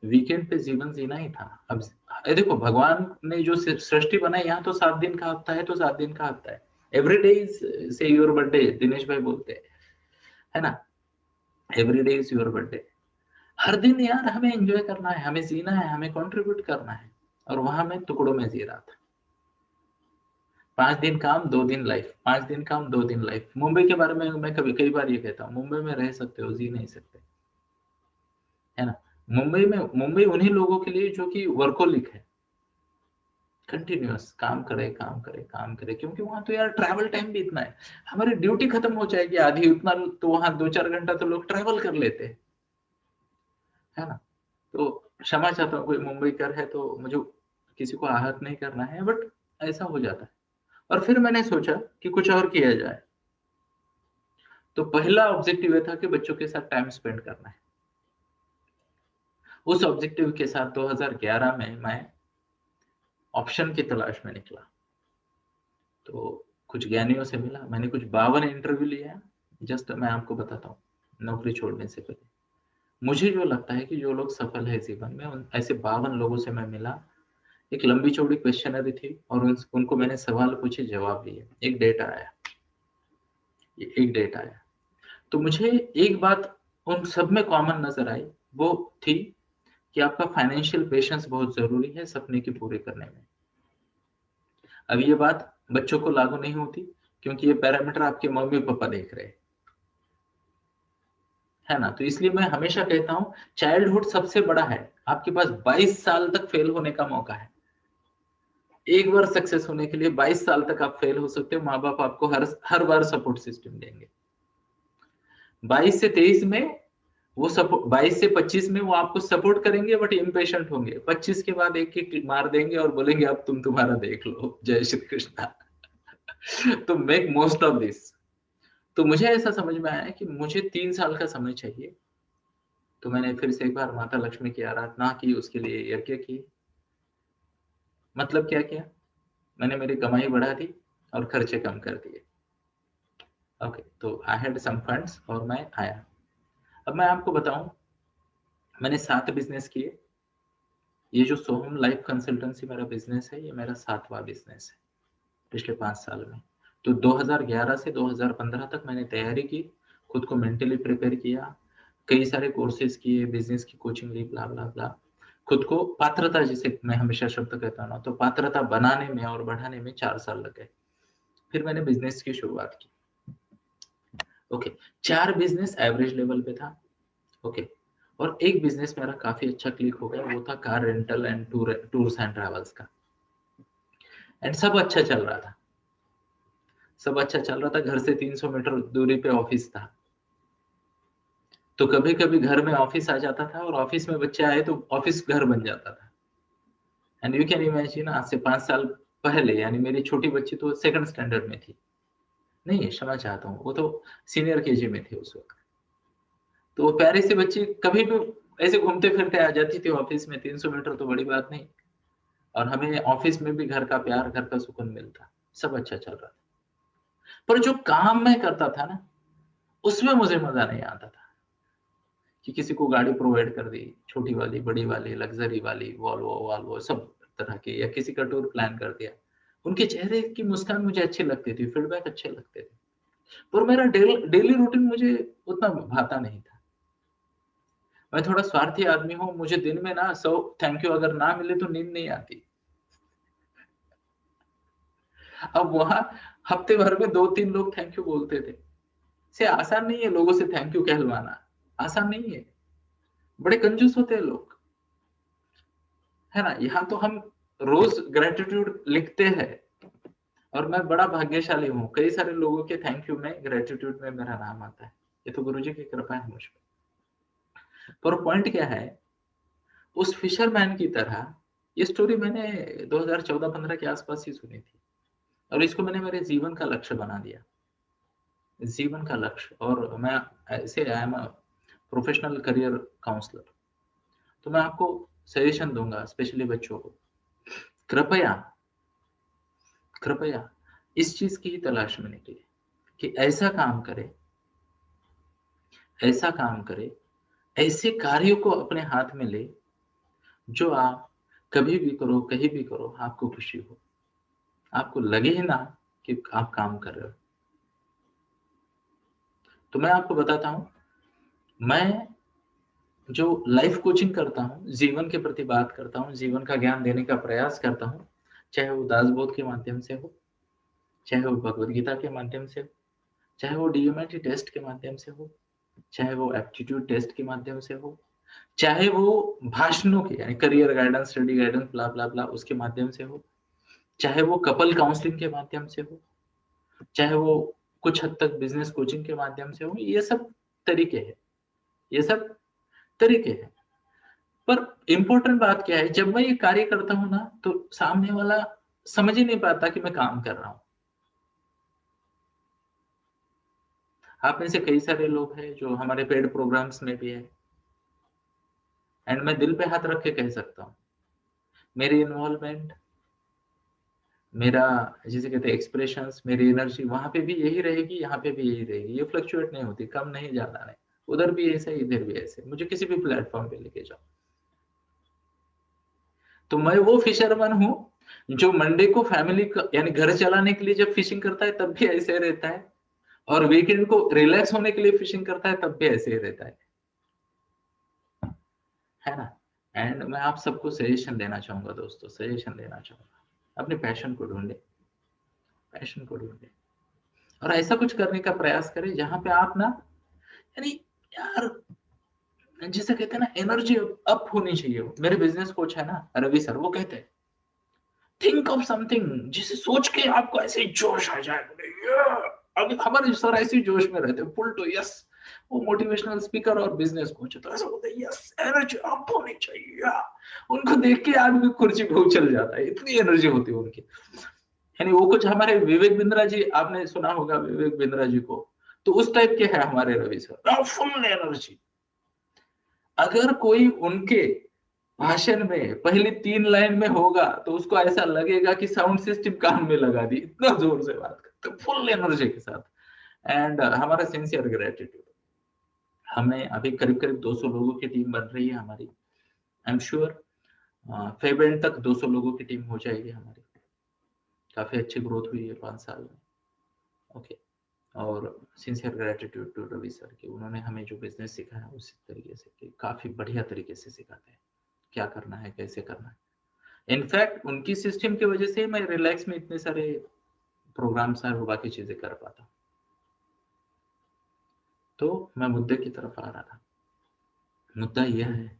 वीकेंड पे जीवन जीना ही था। अब ये देखो, भगवान ने जो सृष्टि बनाई, यहाँ तो 7 दिन का हफ्ता है, तो 7 दिन का हफ्ता है। Every day is say your birthday, Dinesh भाई बोलते हैं, है ना, every day is your birthday. हर दिन यार हमें एंजॉय करना है, हमें जीना है, हमें कंट्रीब्यूट करना है। और वहां मैं टुकड़ों में जी रहा था। 5 दिन काम, 2 दिन लाइफ, 5 दिन काम, 2 दिन लाइफ। मुंबई के बारे में मैं कभी कई बार ये कहता हूँ, मुंबई में रह सकते हो, जी नहीं सकते, है ना। मुंबई उन्हीं लोगों के लिए जो कि वर्कोलिक है, कंटिन्यूअस काम करे, काम करे, काम करे। क्योंकि वहां तो यार ट्रैवल टाइम भी इतना है, हमारी ड्यूटी खत्म हो जाएगी आधी, उतना तो वहां 2-4 घंटा तो लोग ट्रैवल कर लेते हैं, है ना। तो क्षमा चाहता हूँ, कोई मुंबई कर है तो मुझे किसी को आहत नहीं करना है, बट ऐसा हो जाता है। और फिर मैंने सोचा कि कुछ और किया जाए। तो पहला ऑब्जेक्टिव ये था कि बच्चों के साथ टाइम स्पेंड करना है। उस ऑब्जेक्टिव के साथ 2011 में मैं ऑप्शन की तलाश में निकला। तो कुछ ज्ञानियों से मिला, मैंने कुछ 52 इंटरव्यू लिया। जस्ट मैं आपको बताता हूँ, नौकरी छोड़ने से पहले मुझे जो लगता है कि जो लोग सफल है जीवन में, उन ऐसे 52 लोगों से मैं मिला। एक लंबी चौड़ी क्वेश्चनरी थी, और उनको मैंने सवाल पूछे, जवाब दिए, एक डेटा आया, एक डेटा आया। तो मुझे एक बात उन सब में कॉमन नजर आई, वो थी कि आपका फाइनेंशियल पेशेंस बहुत जरूरी है सपने की पूरे करने में। अब ये बात बच्चों को लागू नहीं होती, क्योंकि ये पैरामीटर आपके मम्मी पापा देख रहे हैं, है ना। तो इसलिए मैं हमेशा कहता हूं, चाइल्डहुड सबसे बड़ा है। आपके पास 22 साल तक फेल होने का मौका है। एक बार सक्सेस होने के लिए 22 साल तक आप फेल हो सकते हो। माँ बाप आपको हर हर बार सपोर्ट सिस्टम देंगे। 22 से 23 में वो सपोर्ट, 22 से 25 में वो आपको सपोर्ट करेंगे, बट इम्पेशेंट होंगे। 25 के बाद एक किक मार देंगे और बोलेंगे अब तुम तुम्हारा देख लो, जय श्री कृष्णा। तो मेक मोस्ट ऑफ दिस। तो मुझे ऐसा समझ में आया कि मुझे 3 साल का समय चाहिए। तो मैंने फिर से एक बार माता लक्ष्मी की आराधना की, उसके लिए यज्ञ की। मतलब क्या किया, मैंने मेरी कमाई बढ़ा दी और खर्चे कम कर दिए। ओके, तो आई हैड सम फंड्स और मैं आया। अब मैं आपको बताऊं, मैंने 7 बिजनेस किए। ये जो सोहम लाइफ कंसल्टेंसी मेरा बिजनेस है, ये मेरा 7वां बिजनेस है पिछले 5 साल में। तो 2011 से 2015 तक मैंने तैयारी की, खुद को मेंटली प्रिपेयर किया, कई सारे कोर्सेज किए, बिजनेस की कोचिंग ली, ब्ला ब्ला ब्ला। खुद को पात्रता, जिसे मैं हमेशा शब्द कहता हूँ ना, तो पात्रता बनाने में और बढ़ाने में 4 साल लग गए। फिर मैंने बिजनेस की शुरुआत की। ओके, 4 बिजनेस एवरेज लेवल पे था। ओके, और एक बिजनेस मेरा काफी अच्छा क्लिक हो गया, वो था car rental and tours and travels का। एंड सब अच्छा चल रहा था, सब अच्छा चल रहा था। घर से 300 मीटर दूरी पे ऑफिस था, तो कभी कभी घर में ऑफिस आ जाता था, और ऑफिस में बच्चे आए तो ऑफिस घर बन जाता था। एंड यू कैन इमेजिन, आज से 5 साल पहले, यानी मेरी छोटी बच्ची तो 2nd स्टैंडर्ड में थी, नहीं क्षमा चाहता हूँ, वो तो सीनियर केजी में थी उस वक्त। तो वो प्यारी सी बच्ची कभी भी ऐसे घूमते फिरते आ जाती थी ऑफिस में, 300 मीटर तो बड़ी बात नहीं। और हमें ऑफिस में भी घर का प्यार, घर का सुकून मिलता, सब अच्छा चल रहा था। पर जो काम मैं करता था ना, उसमें मुझे मजा नहीं आता था। कि किसी को गाड़ी प्रोवाइड कर दी, छोटी वाली, बड़ी वाली, लग्जरी वाली, वॉल्वो वॉल्वो सब तरह की, या किसी का टूर प्लान कर दिया। उनके चेहरे की मुस्कान मुझे अच्छी लगती थी, फीडबैक अच्छे लगते थे, पर मेरा डेली रूटीन मुझे उतना भाता नहीं था। मैं थोड़ा स्वार्थी आदमी हूँ, मुझे दिन में ना 100 थैंक यू अगर ना मिले तो नींद नहीं आती। अब वहां हफ्ते भर में 2-3 लोग थैंक यू बोलते थे। से आसान नहीं है लोगों से थैंक यू कहलवाना, आसान नहीं है, बड़े कंजूस होते हैं लोग, है ना। यहाँ तो हम रोज ग्रेटिट्यूड लिखते हैं, और मैं बड़ा भाग्यशाली हूँ, कई सारे लोगों के थैंक यू में, ग्रेटिट्यूड में मेरा नाम आता है। ये तो गुरुजी की कृपा है मुझ पर। पर पॉइंट क्या है, उस फिशरमैन की तरह, ये स्टोरी मैंने 2014-15 के आसपास ही सुनी थी, और इसको मैंने मेरे जीवन का लक्ष्य बना दिया, जीवन का लक्ष्य। और मैं ऐसे, I am a professional career counsellor, तो मैं आपको सजेशन दूंगा, स्पेशली बच्चों को, कृपया कृपया इस चीज की ही तलाश में निकले कि ऐसा काम करे, ऐसा काम करे, ऐसे कार्यों को अपने हाथ में ले, जो आप कभी भी करो, कहीं भी करो, आपको खुशी हो, आपको लगे ही ना कि आप काम कर रहे हो। तो मैं आपको बताता हूँ, मैं जो लाइफ कोचिंग करता हूँ, जीवन के प्रति बात करता हूँ, जीवन का ज्ञान देने का प्रयास करता हूँ, चाहे वो दासबोध के माध्यम से हो, चाहे वो भगवत गीता के माध्यम से हो, चाहे वो डीएमएलटी टेस्ट के माध्यम से हो, चाहे वो एप्टीट्यूड टेस्ट के माध्यम से हो, चाहे वो भाषणों के, यानी करियर गाइडेंस, स्टडी गाइडेंस, ब्ला ब्ला ब्ला, उसके माध्यम से हो, चाहे वो कपल काउंसलिंग के माध्यम से हो, चाहे वो कुछ हद तक बिजनेस कोचिंग के माध्यम से हो, ये सब तरीके हैं, ये सब तरीके हैं। पर इम्पोर्टेंट बात क्या है, जब मैं ये कार्य करता हूँ ना, तो सामने वाला समझ ही नहीं पाता कि मैं काम कर रहा हूँ। आप में से कई सारे लोग हैं जो हमारे पेड प्रोग्राम्स में भी है, एंड मैं दिल पे हाथ रख के कह सकता हूँ, मेरी इन्वॉल्वमेंट, मेरा जिसे कहते हैं एक्सप्रेशंस, मेरी एनर्जी वहां पे भी यही रहेगी, यहाँ पे भी यही रहेगी, ये फ्लक्चुएट नहीं होती, कम नहीं, ज्यादा नहीं, उधर भी ऐसे, इधर भी ऐसे, मुझे किसी भी प्लेटफॉर्म पे लेके जाओ। तो मैं वो फिशरमैन हूँ जो मंडे को फैमिली का, यानी घर चलाने के लिए जब फिशिंग करता है तब भी ऐसे रहता है, और वीकेंड को रिलैक्स होने के लिए फिशिंग करता है तब भी ऐसे ही रहता है ना। एंड मैं आप सबको सजेशन देना चाहूंगा दोस्तों, सजेशन देना चाहूंगा, अपने पैशन को ढूंढे, पैशन को ढूंढे, और ऐसा कुछ करने का प्रयास करें जहां पे आप ना, यानी यार, जिसे कहते हैं ना, एनर्जी अप होनी चाहिए। मेरे बिजनेस कोच है ना रवि सर, वो कहते हैं थिंक ऑफ समथिंग, जिसे सोच के आपको ऐसे जोश आ जाए, अभी हमारे सर ऐसे जोश में रहते हैं, फुल टू यस। वो मोटिवेशनल स्पीकर और बिजनेस कोच है, तो ऐसा बोलते हैं यस, एनर्जी अप होनी चाहिए। उनको देख के आदमी कुर्सी पे चल जाता है, इतनी एनर्जी होती है उनकी। यानी वो कुछ हमारे विवेक बिंद्रा जी, आपने सुना होगा विवेक बिंद्रा जी को, तो उस टाइप के है हमारे रवि सर, फुल एनर्जी। अगर कोई उनके भाषण में पहली 3 लाइन में होगा तो उसको ऐसा लगेगा कि साउंड सिस्टम कान में लगा दी, इतना जोर से बात करते, फुल एनर्जी के साथ। एंड हमारा सिंसियर ग्रेटिट्यूड। हमें अभी करीब करीब 200 लोगों की टीम बन रही है हमारी। I am sure Feb and तक 200 लोगों की टीम हो जाएगी हमारी। काफी अच्छी ग्रोथ हुई है 5 साल में। ओके और sincere gratitude to Ravi sir की, उन्होंने हमें जो बिजनेस सिखाया उसी तरीके से कि काफी बढ़िया तरीके से सिखाते हैं क्या करना है कैसे करना है। इनफैक्ट उनकी सिस्टम की वजह से मैं रिलैक्स में इतने सारे प्रोग्राम्स और बाकी चीजें कर पाता। तो मैं मुद्दे की तरफ आ रहा था। मुद्दा यह है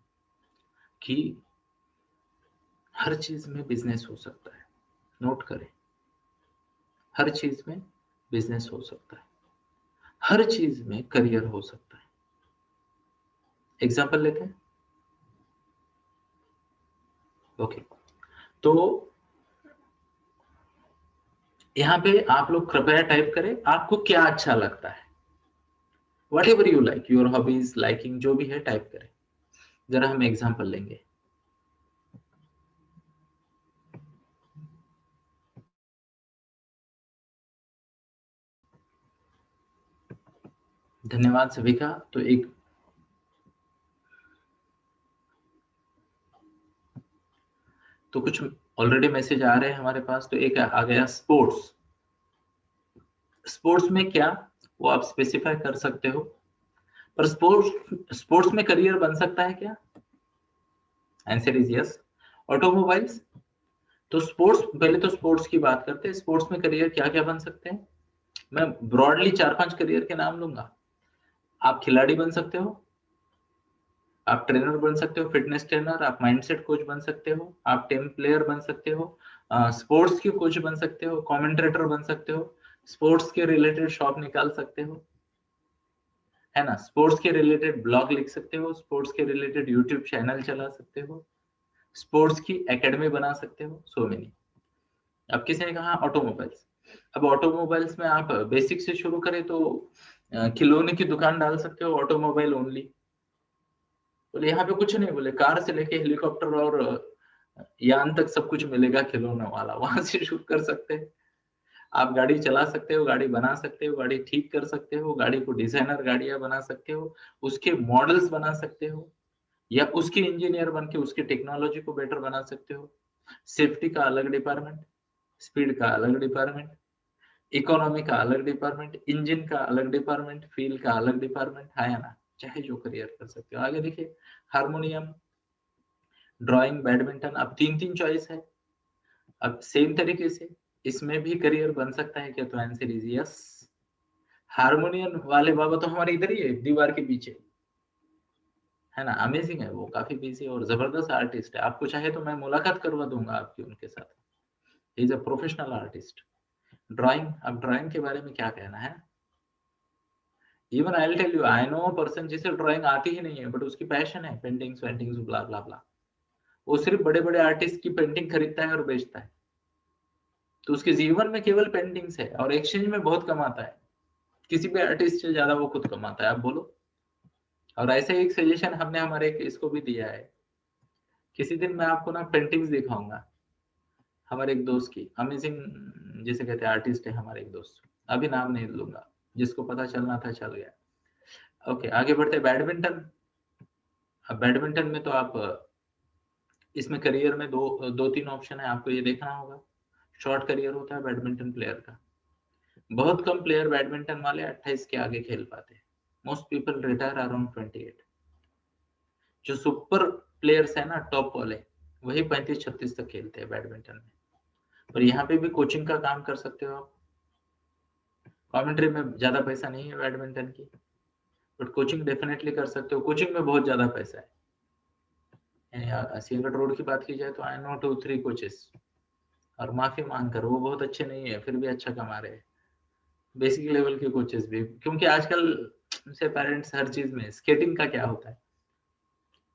कि हर चीज में बिजनेस हो सकता है। नोट करें, हर चीज में बिजनेस हो सकता है, हर चीज में करियर हो सकता है। एग्जाम्पल लेते हैं। ओके तो यहां पे आप लोग कृपया टाइप करें आपको क्या अच्छा लगता है। What ever you like, your hobbies, liking जो भी है टाइप करें। जरा हम एग्जाम्पल लेंगे। धन्यवाद सभी का। तो एक तो कुछ ऑलरेडी मैसेज आ रहे हैं हमारे पास। तो एक आ गया स्पोर्ट्स। स्पोर्ट्स में क्या वो आप स्पेसिफाई कर सकते हो, पर स्पोर्ट्स में करियर बन सकता है क्या? Answer is yes. ऑटोमोबाइल्स, तो स्पोर्ट्स, पहले तो स्पोर्ट्स की बात करते हैं। स्पोर्ट्स में करियर क्या क्या बन सकते हैं? मैं ब्रॉडली 4-5 करियर के नाम लूंगा। आप खिलाड़ी बन सकते हो, आप ट्रेनर बन सकते हो, फिटनेस ट्रेनर, आप माइंडसेट कोच बन सकते हो, आप टीम प्लेयर बन सकते हो, स्पोर्ट्स के कोच बन सकते हो, कमेंटेटर बन सकते हो, स्पोर्ट्स के रिलेटेड शॉप निकाल सकते हो, है ना, स्पोर्ट्स के रिलेटेड ब्लॉग लिख सकते हो, स्पोर्ट्स के रिलेटेड यूट्यूब चैनल चला सकते हो, स्पोर्ट्स की एकेडमी बना सकते हो, सो मेनी। अब किसी ने कहा ऑटोमोबाइल्स। अब ऑटोमोबाइल्स में आप बेसिक से शुरू करें तो खिलौने की दुकान डाल सकते हो, ऑटोमोबाइल ओनली। बोले यहाँ पे कुछ नहीं, बोले कार से लेके हेलीकॉप्टर और यान तक सब कुछ मिलेगा खिलौना वाला, वहां से शुरू कर सकते हैं। आप गाड़ी चला सकते हो, गाड़ी बना सकते हो, गाड़ी ठीक कर सकते हो, गाड़ी को डिजाइनर गाड़ियां बना सकते हो, उसके मॉडल्स बना सकते हो, या उसके इंजीनियर बन के उसकी टेक्नोलॉजी को बेटर बना सकते हो। सेफ्टी का अलग डिपार्टमेंट, स्पीड का अलग डिपार्टमेंट, इकोनॉमी का अलग डिपार्टमेंट, इंजन का अलग डिपार्टमेंट, फील का अलग डिपार्टमेंट, है ना। चाहे जो करियर कर सकते हो। आगे देखिए, हारमोनियम, ड्राइंग, बैडमिंटन, अब 3-3 चॉइस है। अब सेम तरीके से इसमें भी करियर बन सकता है क्या? तो आंसर इज यस। हारमोनियम वाले बाबा तो हमारे इधर ही है, दीवार के पीछे, है ना। अमेजिंग है वो, काफी बिजी और जबरदस्त आर्टिस्ट है। आपको चाहे तो मैं मुलाकात करवा दूंगा आपकी उनके साथ। He is a professional artist. Drawing, अब ड्राइंग के बारे में क्या कहना है? Even I will tell you, I know a person जिसे ड्राइंग आती ही नहीं है बट उसकी पैशन है पेंटिंग्स वेंटिंग्स ब्ला ब्ला ब्ला। वो सिर्फ बड़े बड़े आर्टिस्ट की पेंटिंग खरीदता है और बेचता है, तो उसके जीवन में केवल पेंटिंग्स है और एक्सचेंज में बहुत कमाता है। किसी भी आर्टिस्ट से ज्यादा वो खुद कमाता है, आप बोलो। और ऐसे एक सजेशन हमने हमारे एक इसको भी दिया है। किसी दिन मैं आपको ना पेंटिंग्स दिखाऊंगा हमारे एक दोस्त की, अमेजिंग, जिसे कहते हैं आर्टिस्ट है हमारे एक दोस्त। अभी नाम नहीं लूंगा, जिसको पता चलना था चल गया। ओके आगे बढ़ते हैं। बैडमिंटन। अब बैडमिंटन में तो आप इसमें करियर में दो तीन ऑप्शन है, आपको ये देखना होगा। शॉर्ट करियर होता है बैडमिंटन प्लेयर का। बहुत कम प्लेयर बैडमिंटन वाले 28 के आगे खेल पाते हैं। Most people retire around 28। जो सुपर प्लेयर्स है ना, टॉप वाले, वही 35-36 तक खेलते हैं बैडमिंटन में। और यहाँ पे भी कोचिंग का काम कर सकते हो आप। कमेंट्री में ज्यादा पैसा नहीं है बैडमिंटन की, बट कोचिंग डेफिनेटली कर सकते हो। कोचिंग में बहुत ज्यादा पैसा है। सिंगट रोड की बात की जाए तो आई नो 2-3 कोचेस, और माफी मांग कर वो बहुत अच्छे नहीं है, फिर भी अच्छा कमा रहे हैं। बेसिक लेवल के कोचेस भी, क्योंकि आजकल से पेरेंट्स हर चीज में, स्केटिंग का क्या होता है,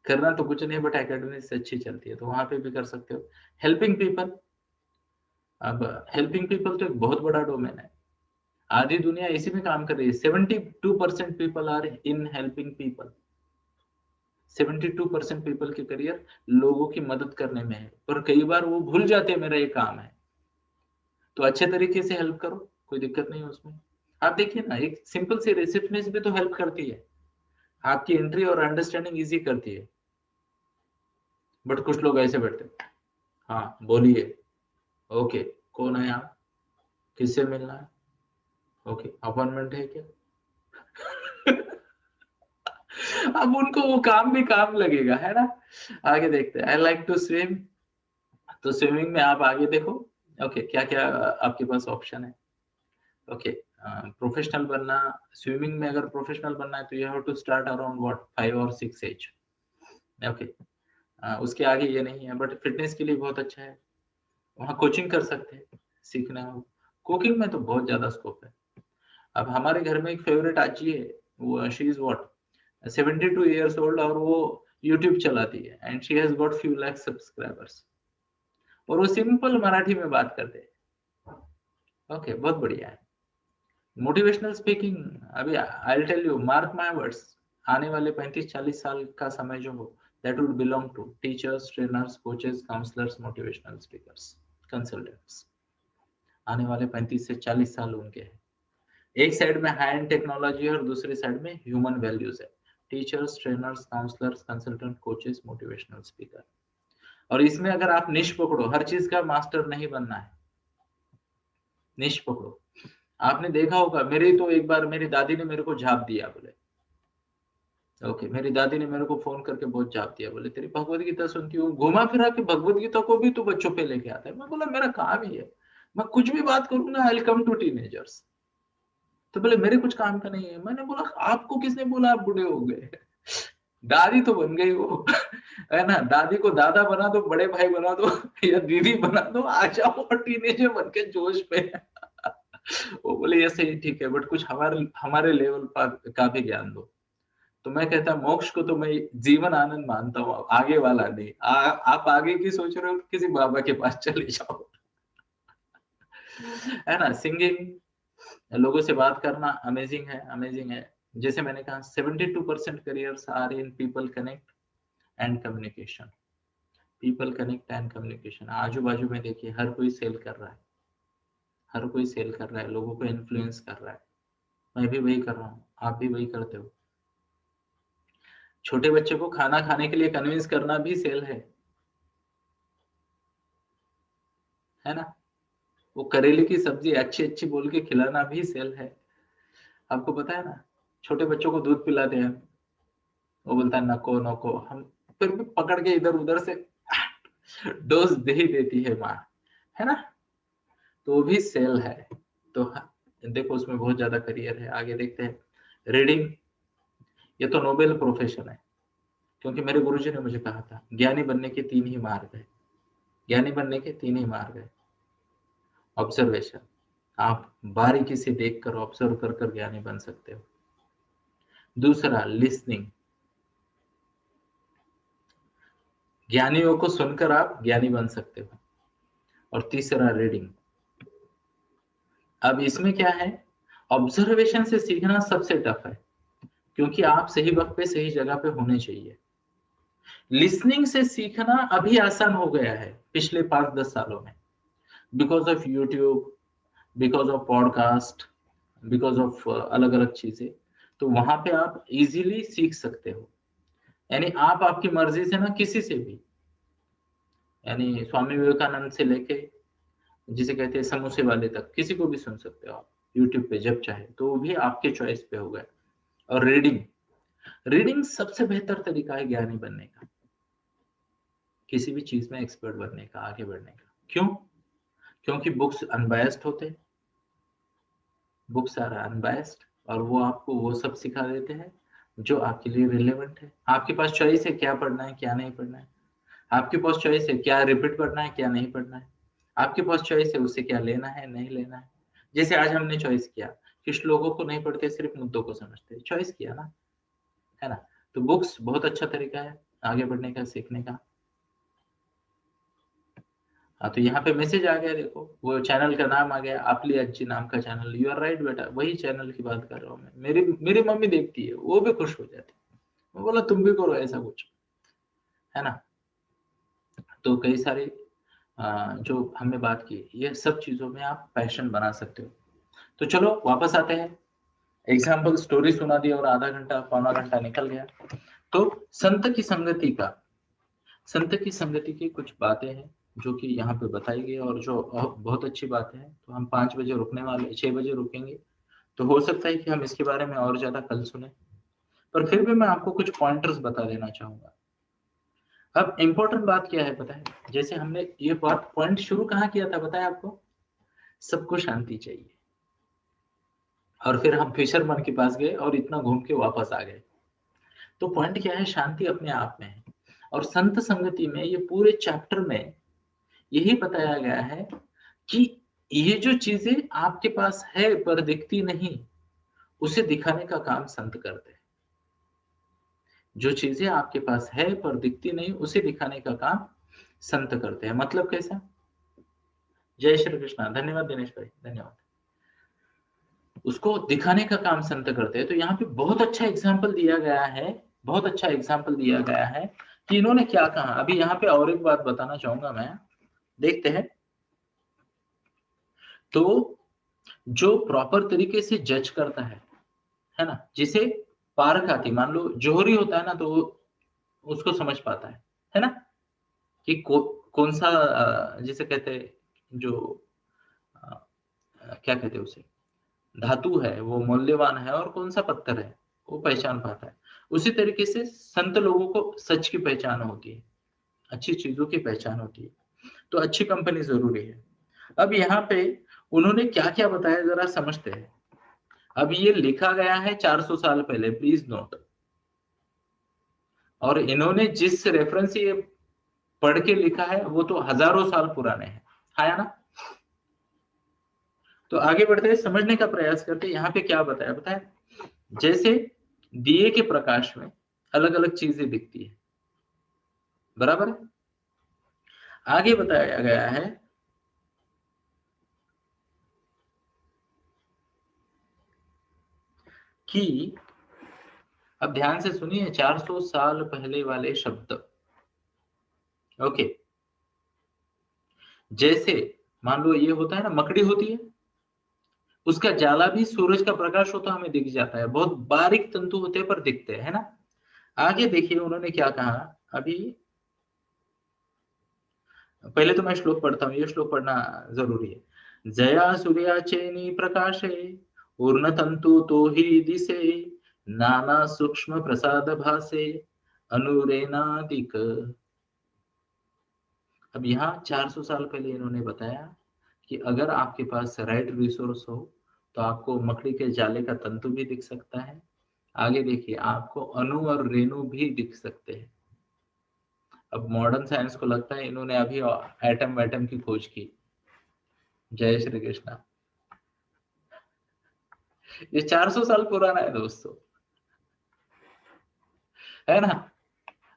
करना तो कुछ नहीं बट एकेडमी से अच्छी चलती है, तो वहां पे भी कर सकते हो। हेल्पिंग पीपल, अब हेल्पिंग पीपल तो एक बहुत बड़ा डोमेन है। आधी दुनिया इसी में काम कर रही है। 72% people are in helping people. 72% people के करियर लोगों की मदद करने में है, पर कई बार वो भूल जाते हैं मेरा ये काम है। तो अच्छे तरीके से हेल्प करो, कोई दिक्कत नहीं है उसमें। आप देखिए ना, एक सिंपल सी रिसेप्शनिस्ट भी तो हेल्प करती है, आपकी एंट्री और अंडरस्टैंडिंग इजी करती है। बट कुछ लोग ऐसे बैठते हैं, हाँ बोलिए, ओके कौन है आप, किससे मिलना है, ओके अपॉइंटमेंट है क्या? अब उनको वो काम भी काम लगेगा, है ना। आगे देखते हैं, आई लाइक टू स्विम। तो स्विमिंग में आप आगे देखो, ओके क्या क्या आपके पास ऑप्शन है। ओके, प्रोफेशनल बनना, स्विमिंग में अगर प्रोफेशनल बनना है तो you have to start around what 5 और 6 एज। ओके, उसके आगे ये नहीं है, बट फिटनेस के लिए बहुत अच्छा है, वहाँ कोचिंग कर सकते हैं, सीखना हो। कुकिंग में तो बहुत ज्यादा स्कोप है। अब हमारे घर में एक फेवरेट आजी है, वो she is what 72 years old, और वो यूट्यूब चलाती है and she has got few lakh subscribers, और वो सिंपल मराठी में बात करते हैं। ओके, बहुत बढ़िया है। मोटिवेशनल स्पीकिंग, अभी I will tell you, mark my words, आने वाले 35-40 साल का समय जो हो, that would belong to teachers, trainers, coaches, counsellors, motivational speakers, consultants. आने वाले 35 से 40 साल उनके हैं। एक साइड में हाई एंड टेक्नोलॉजी है और दूसरी साइड में ह्यूमन वैल्यूज है। Teachers, trainers, counsellors, consultant, coaches, motivational speaker. और इसमें अगर आप निश पकड़ो, हर चीज का मास्टर नहीं बनना है, निश पकड़ो। आपने देखा होगा, मेरी तो एक बार मेरी दादी ने मेरे को झाप दिया, बोले ओके, मेरी दादी ने मेरे को फोन करके बहुत झाप दिया, बोले तेरी भगवत गीता सुनती हूँ, घुमा फिरा के भगवत गीता को भी तू बच्चों पे लेके आता है। मैं बोला मेरा काम ही है, मैं कुछ भी बात करूंगा I will come to teenagers. तो बोले मेरे कुछ काम का नहीं है। मैंने बोला आपको किसने बोला आप बूढ़े हो गए? दादी तो बन गई वो, है ना। दादी को दादा बना दो, बड़े भाई बना दो या दीदी बना दो, आ जाओ और टीनेजर बन के जोश पे। वो बोले ऐसे ही ठीक है, बट कुछ हमारे हमारे लेवल पर का भी ज्ञान दो। तो मैं कहता मोक्ष को तो मैं जीवन आनंद मानता हूँ, आगे वाला नहीं। आप आगे की सोच रहे हो, किसी बाबा के पास चले जाओ, है ना। सिंगिंग, लोगों से बात करना अमेजिंग है, अमेजिंग है। जैसे मैंने कहा 72% careers are in people connect and communication. People connect and communication, आजू बाजू में देखिए हर कोई सेल कर रहा है, हर कोई सेल कर रहा है, लोगों को इन्फ्लुएंस कर रहा है। मैं भी वही कर रहा हूँ, आप भी वही करते हो। छोटे बच्चे को खाना खाने के लिए कन्विंस करना भी सेल है ना। वो करेले की सब्जी अच्छी अच्छी बोल के खिलाना भी सेल है। आपको पता है ना, छोटे बच्चों को दूध पिलाते हैं, वो बोलता है नको नको, हम फिर भी पकड़ के इधर उधर से डोज दे ही देती है माँ, है ना। तो वो भी सेल है। तो देखो उसमें बहुत ज्यादा करियर है। आगे देखते हैं, रीडिंग, ये तो नोबेल प्रोफेशन है, क्योंकि मेरे गुरुजी ने मुझे कहा था ज्ञानी बनने के 3 ही मार्ग है, ज्ञानी बनने के 3 ही मार्ग है। ऑब्जर्वेशन, आप बारीकी से देखकर ऑब्जर्व कर कर ज्ञानी बन सकते हो। दूसरा लिसनिंग, ज्ञानियों को सुनकर आप ज्ञानी बन सकते हो। और तीसरा रीडिंग। अब इसमें क्या है, ऑब्जर्वेशन से सीखना सबसे टफ है, क्योंकि आप सही वक्त पे सही जगह पे होने चाहिए। लिसनिंग से सीखना अभी आसान हो गया है पिछले 5-10 सालों में, because of YouTube, because of podcast, because of अलग अलग चीजें। तो वहां पे आप इजीली सीख सकते हो। यानी आप आपकी मर्जी से ना किसी से भी, यानी स्वामी विवेकानंद से लेके जिसे कहते हैं समोसे वाले तक, किसी को भी सुन सकते हो आप यूट्यूब पे जब चाहे, तो वो भी आपके चॉइस पे होगा। और रीडिंग, रीडिंग सबसे बेहतर तरीका है ज्ञानी बनने का, किसी भी चीज में एक्सपर्ट बनने का, आगे बढ़ने का। क्यों? क्योंकि बुक्स अनबायस्ड होते, बुक्स आर अनबायस्ड, और वो आपको वो सब सिखा देते हैं जो आपके लिए रिलेवेंट है। आपके पास चॉइस है क्या पढ़ना है क्या नहीं पढ़ना है, आपके पास चॉइस है क्या रिपीट पढ़ना है क्या नहीं पढ़ना है, आपके पास चॉइस है उससे क्या लेना है नहीं लेना है। जैसे आज हमने चॉइस किया कि श्लोकों को नहीं पढ़ते, सिर्फ मुद्दों को समझते, चॉइस किया ना, है ना। तो बुक्स बहुत अच्छा तरीका है आगे बढ़ने का, सीखने का। हाँ, तो यहाँ पे मैसेज आ गया, देखो वो चैनल का नाम आ गया, आपली अच्छी नाम का चैनल। यू आर राइट बेटा, वही चैनल की बात कर रहा हूँ मैं। मेरी मम्मी देखती है, वो भी खुश हो जाती है। मैं बोला तुम भी करो ऐसा कुछ, है ना। तो कई सारे जो हमने बात की, ये सब चीजों में आप पैशन बना सकते हो। तो चलो वापस आते हैं, एग्जाम्पल स्टोरी सुना दी और आधा घंटा पौना घंटा निकल गया। तो संत की संगति की कुछ बातें हैं जो कि यहाँ पे बताई गई और जो बहुत अच्छी बात है। तो हम 5 बजे रुकने वाले, 6 बजे रुकेंगे, तो हो सकता है कि हम इसके बारे में और ज्यादा कल सुने, पर फिर भी मैं आपको कुछ पॉइंटर्स बता देना चाहूंगा। अब इम्पोर्टेंट बात क्या है पता है, जैसे हमने ये बात पॉइंट शुरू कहाँ किया था पता है आपको, सबको शांति चाहिए, और फिर हम फिशरमैन के पास गए और इतना घूम के वापस आ गए। तो पॉइंट क्या है, शांति अपने आप में है। और संत संगति में ये पूरे चैप्टर में यही बताया गया है कि ये जो चीजें आपके पास है पर दिखती नहीं, उसे दिखाने का काम संत करते हैं। जो चीजें आपके पास है पर दिखती नहीं, उसे दिखाने का काम संत करते हैं। मतलब कैसा? जय श्री कृष्णा, धन्यवाद दिनेश भाई, धन्यवाद। उसको दिखाने का काम संत करते हैं। तो यहाँ पे बहुत अच्छा एग्जाम्पल दिया गया है, बहुत अच्छा एग्जाम्पल दिया गया है कि इन्होंने क्या कहा। अभी यहाँ पे और एक बात बताना चाहूंगा मैं, देखते हैं। तो जो प्रॉपर तरीके से जज करता है ना, जिसे पारख आती, मान लो जोहरी होता है ना, तो उसको समझ पाता है ना, कि कौन सा जिसे कहते हैं जो क्या कहते हैं उसे, धातु है वो मूल्यवान है और कौन सा पत्थर है वो पहचान पाता है। उसी तरीके से संत लोगों को सच की पहचान होती है, अच्छी चीजों की पहचान होती है। तो अच्छी कंपनी जरूरी है। अब यहाँ पे उन्होंने क्या क्या बताया जरा समझते हैं। अब ये लिखा गया है 400 साल पहले, प्लीज नोट, और इन्होंने जिस रेफरेंस से ये पढ़ के लिखा है वो तो हजारों साल पुराने हैं, है ना। तो आगे बढ़ते हैं, समझने का प्रयास करते हैं। यहाँ पे क्या बताया बताया, जैसे दिए के प्रकाश में अलग अलग चीजें दिखती है, बराबर है। आगे बताया गया है कि, अब ध्यान से सुनिए, 400 साल पहले वाले शब्द, ओके। जैसे मान लो ये होता है ना, मकड़ी होती है, उसका जाला भी सूरज का प्रकाश होता हमें दिख जाता है, बहुत बारीक तंतु होते हैं पर दिखते हैं, है ना। आगे देखिए उन्होंने क्या कहा। अभी पहले तो मैं श्लोक पढ़ता हूँ, ये श्लोक पढ़ना जरूरी है। जया सूर्याचेनी प्रकाशे पूर्ण तंतु तो ही दिसे, नाना सूक्ष्म प्रसाद भासे अनुरेनादिक। अब यहाँ 400 साल पहले इन्होंने बताया कि अगर आपके पास राइट रिसोर्स हो तो आपको मकड़ी के जाले का तंतु भी दिख सकता है। आगे देखिए, आपको अणु और रेणु भी दिख सकते हैं। अब मॉडर्न साइंस को लगता है इन्होंने अभी एटम वेटम की खोज की। जय श्री कृष्णा। ये 400 साल पुराना है दोस्तों, है ना।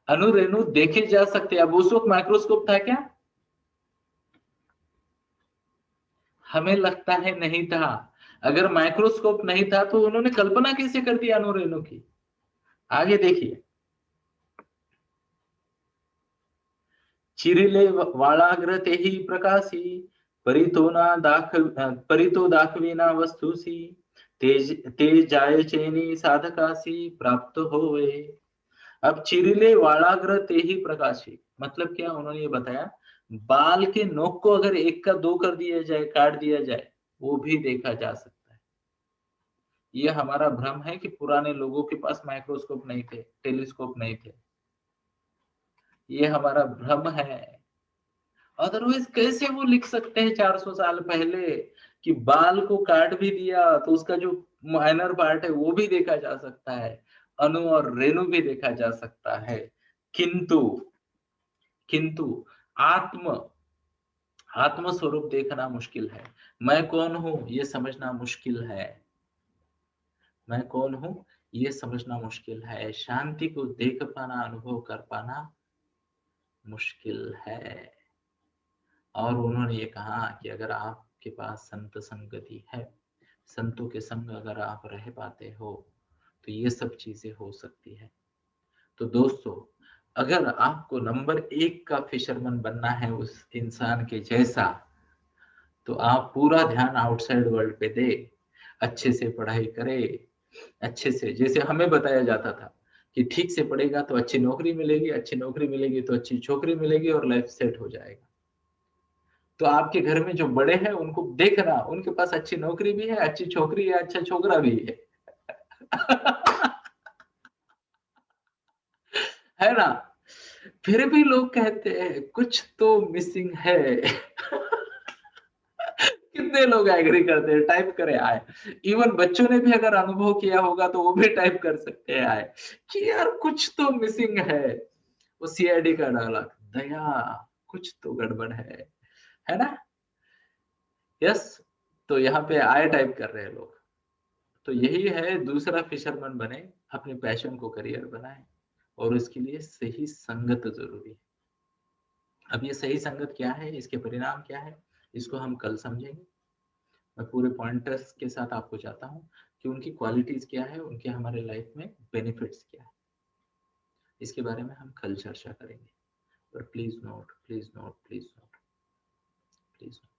अणु रेणु देखे जा सकते हैं। अब उस वक्त माइक्रोस्कोप था क्या? हमें लगता है नहीं था। अगर माइक्रोस्कोप नहीं था तो उन्होंने कल्पना कैसे कर दी अणु रेणु की। आगे देखिए, चिरिले वाळाग्र तेहि प्रकाशी परितो दाखविना वस्तुसी तेज तेज जाय चेनी साधकासी प्राप्त होवे। अब चिरिले वाळाग्र तेहि प्रकाशी मतलब क्या, उन्होंने ये बताया बाल के नोक को अगर एक का दो कर दिया जाए, काट दिया जाए, वो भी देखा जा सकता है। ये हमारा भ्रम है कि पुराने लोगों के पास माइक्रोस्कोप नहीं थे, टेलीस्कोप नहीं थे, ये हमारा भ्रम है। अदरवाइज कैसे वो लिख सकते हैं 400 साल पहले कि बाल को काट भी दिया तो उसका जो माइनर पार्ट है वो भी देखा जा सकता है, अणु और रेणु भी देखा जा सकता है। किंतु किंतु आत्म आत्म स्वरूप देखना मुश्किल है। मैं कौन हूं ये समझना मुश्किल है। मैं कौन हूं ये समझना मुश्किल है। शांति को देख पाना, अनुभव कर पाना मुश्किल है। और उन्होंने ये कहा कि अगर आपके पास संत संगति है, संतों के संग अगर आप रह पाते हो तो ये सब चीजें हो सकती है। तो दोस्तों, अगर आपको नंबर 1 का फिशरमैन बनना है उस इंसान के जैसा, तो आप पूरा ध्यान आउटसाइड वर्ल्ड पे दे अच्छे से पढ़ाई करे, अच्छे से, जैसे हमें बताया जाता था कि ठीक से पढ़ेगा तो अच्छी नौकरी मिलेगी, अच्छी नौकरी मिलेगी तो अच्छी छोकरी मिलेगी और लाइफ सेट हो जाएगा। तो आपके घर में जो बड़े हैं उनको देखना, उनके पास अच्छी नौकरी भी है, अच्छी छोकरी है, अच्छा छोकरा भी है। है ना? फिर भी लोग कहते हैं कुछ तो मिसिंग है। कितने लोग एग्री करते हैं? टाइप करें आए। इवन बच्चों ने भी अगर अनुभव किया होगा तो वो भी टाइप कर सकते हैं आए कि यार कुछ तो मिसिंग है। वो सीआईडी का डायलॉग, दया कुछ तो गड़बड़ है ना? यस। तो यहाँ पे आए टाइप कर रहे हैं लोग। तो यही है, दूसरा फिशरमैन बने, अपने पैशन को करियर बनाए और उसके लिए सही संगत जरूरी है। अब ये सही संगत क्या है, इसके परिणाम क्या है, इसको हम कल समझेंगे। मैं पूरे पॉइंटर्स के साथ आपको चाहता हूँ कि उनकी क्वालिटीज क्या है, उनके हमारे लाइफ में बेनिफिट्स क्या है, इसके बारे में हम कल चर्चा करेंगे। पर please note, please note, please note, please note.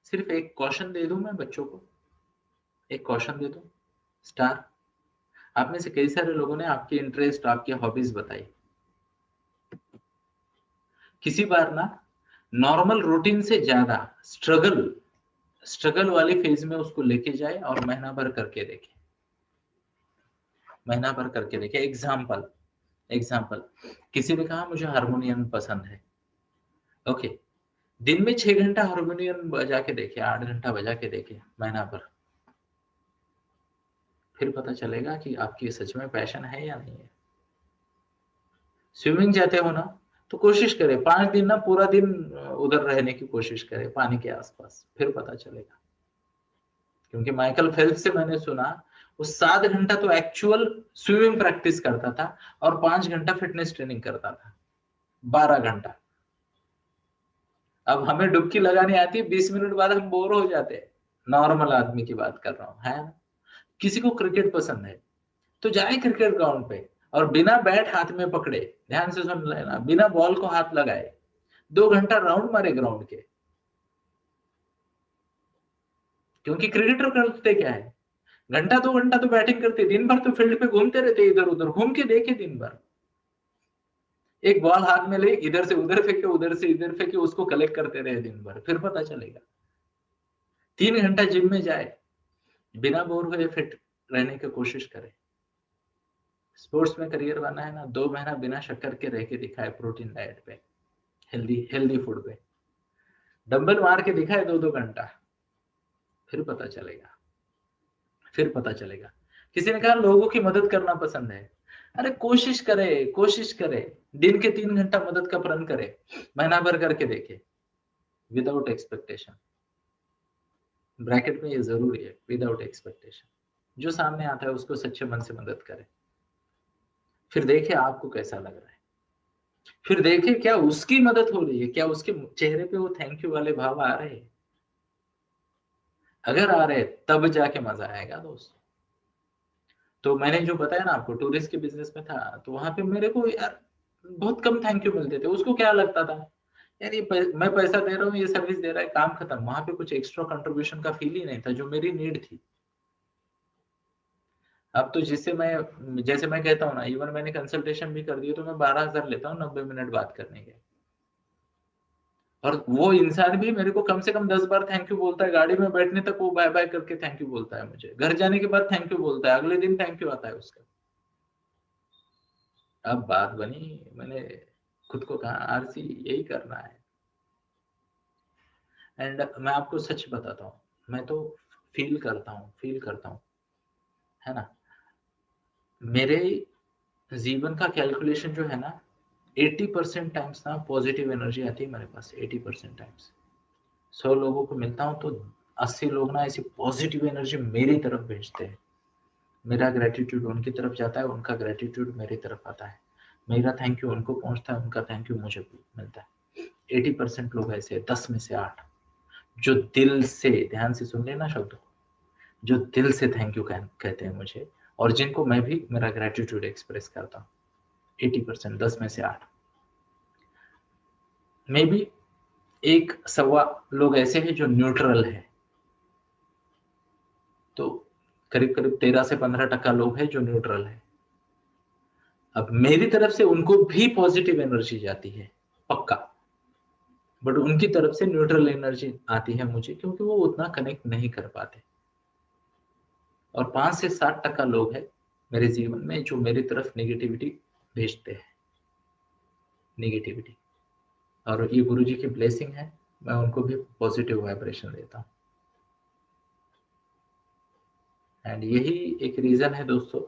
सिर्फ एक क्वेश्चन दे दूं मैं बच्चों को, एक क्वेश्चन दे दूं। स्टार, आप में से कई सारे लोगों ने आपके इंटरेस्ट, आपकी हॉबीज बताई। किसी बार ना नॉर्मल रूटीन से ज्यादा स्ट्रगल स्ट्रगल वाली फेज में उसको लेके जाए और महीना भर करके देखे, महीना भर करके देखे। एग्जाम्पल, किसी ने कहा मुझे हारमोनियम पसंद है। ओके, दिन में 6 घंटा हारमोनियम बजा के देखे, 8 घंटा बजा के देखे महीना भर, फिर पता चलेगा कि आपकी सच में पैशन है या नहीं है। स्विमिंग जाते हो ना, तो कोशिश करें 5 दिन ना पूरा दिन उधर रहने की कोशिश करें पानी के आसपास, फिर पता चलेगा। क्योंकि माइकल फेल्प्स से मैंने सुना वो 7 घंटा तो एक्चुअल स्विमिंग प्रैक्टिस करता था और 5 घंटा फिटनेस ट्रेनिंग करता था, 12 घंटा। अब हमें डुबकी लगानी आती है, 20 मिनट बाद हम बोर हो जाते हैं। नॉर्मल आदमी की बात कर रहा हूँ, है ना? किसी को क्रिकेट पसंद है तो जाए क्रिकेट ग्राउंड पे और बिना बैट हाथ में पकड़े, ध्यान से सुन लेना, बिना बॉल को हाथ लगाए 2 घंटा राउंड मारे ग्राउंड के। क्योंकि क्रिकेटर करते क्या है, घंटा 2 घंटा तो बैटिंग करते, दिन भर तो फील्ड पे घूमते रहते, इधर उधर घूम के देखे दिन भर। एक बॉल हाथ में ले, इधर से उधर फेंके, उधर से इधर फेंके, उसको कलेक्ट करते रहे दिन भर, फिर पता चलेगा। 3 घंटा जिम में जाए, बिना बोर हुए फिट रहने की कोशिश करे। स्पोर्ट्स में करियर बना है ना, 2 महीना बिना शक्कर के रह के दिखाए, प्रोटीन डाइट पे, हेल्दी हेल्दी फूड पे, डंबल मार के दिखाए 2-2 घंटा, फिर पता चलेगा, फिर पता चलेगा। किसी ने कहा लोगों की मदद करना पसंद है। अरे कोशिश करे, कोशिश करे, दिन के 3 घंटा मदद का प्रण करे, महीना भर करके देखे, विदाउट एक्सपेक्टेशन। ब्रैकेट में ये जरूरी है, विदाउट एक्सपेक्टेशन। जो सामने आता है उसको सच्चे मन से मदद करे, फिर देखे आपको कैसा लग रहा है, फिर देखे क्या उसकी मदद हो रही है, क्या उसके चेहरे पे वो थैंक यू वाले भाव आ रहे हैं। अगर आ रहे तब जाके मजा आएगा दोस्त। तो मैंने जो बताया ना आपको, टूरिस्ट के बिजनेस में था, तो वहां पे मेरे को यार बहुत कम थैंक यू मिलते थे। उसको क्या लगता था, यार ये मैं पैसा दे रहा हूँ, ये सर्विस दे रहा है, काम खत्म। वहां पे कुछ एक्स्ट्रा कंट्रीब्यूशन का फील ही नहीं था, जो मेरी नीड थी। अब तो जिससे मैं, जैसे मैं कहता हूँ ना, इवन मैंने कंसल्टेशन भी कर दिया तो मैं 12,000 लेता हूँ 90 मिनट बात करने के। और वो इंसान भी मेरे को कम से कम 10 बार थैंक यू बोलता है, गाड़ी में बैठने तक वो बाय बाय करके थैंक यू बोलता है मुझे, घर जाने के बाद थैंक यू बोलता है, अगले दिन थैंक यू आता है उसका। अब बात बनी, मैंने खुद को कहा आरसी यही करना है। एंड मैं आपको सच बताता हूँ, मैं तो फील करता हूँ, है ना? मेरे जीवन का कैलकुलेशन जो है ना, 80% टाइम्स ना पॉजिटिव एनर्जी आती है मेरे पास। 80% टाइम्स 100 लोगों को मिलता हूँ तो 80 लोग ना ऐसी पॉजिटिव एनर्जी मेरी तरफ भेजते हैं। मेरा ग्रेटिट्यूड उनकी तरफ जाता है, उनका ग्रेटिट्यूड मेरी तरफ आता है, मेरा थैंक यू उनको पहुंचता है, उनका थैंक यू मुझे मिलता है। 80% लोग ऐसे, 10 में से 8 जो दिल से, ध्यान से सुन लेना शब्द को, जो दिल से थैंक यू कहते हैं मुझे, और जिनको मैं भी मेरा ग्रेटिट्यूड एक्सप्रेस करता हूँ। 80%, 10 में से 8। मे बी 1 सवा लोग ऐसे हैं जो न्यूट्रल है। तो करीब करीब 13 से 15% लोग हैं जो न्यूट्रल है। अब मेरी तरफ से उनको भी पॉजिटिव एनर्जी जाती है पक्का, बट उनकी तरफ से न्यूट्रल एनर्जी आती है मुझे, क्योंकि वो उतना कनेक्ट नहीं कर पाते। और 5 से 7% लोग हैं मेरे जीवन में जो मेरी तरफ नेगेटिविटी भेजते हैं, नेगेटिविटी। और ये गुरु जी की ब्लेसिंग है, मैं उनको भी पॉजिटिव वाइब्रेशन देता हूँ। एंड यही एक रीजन है दोस्तों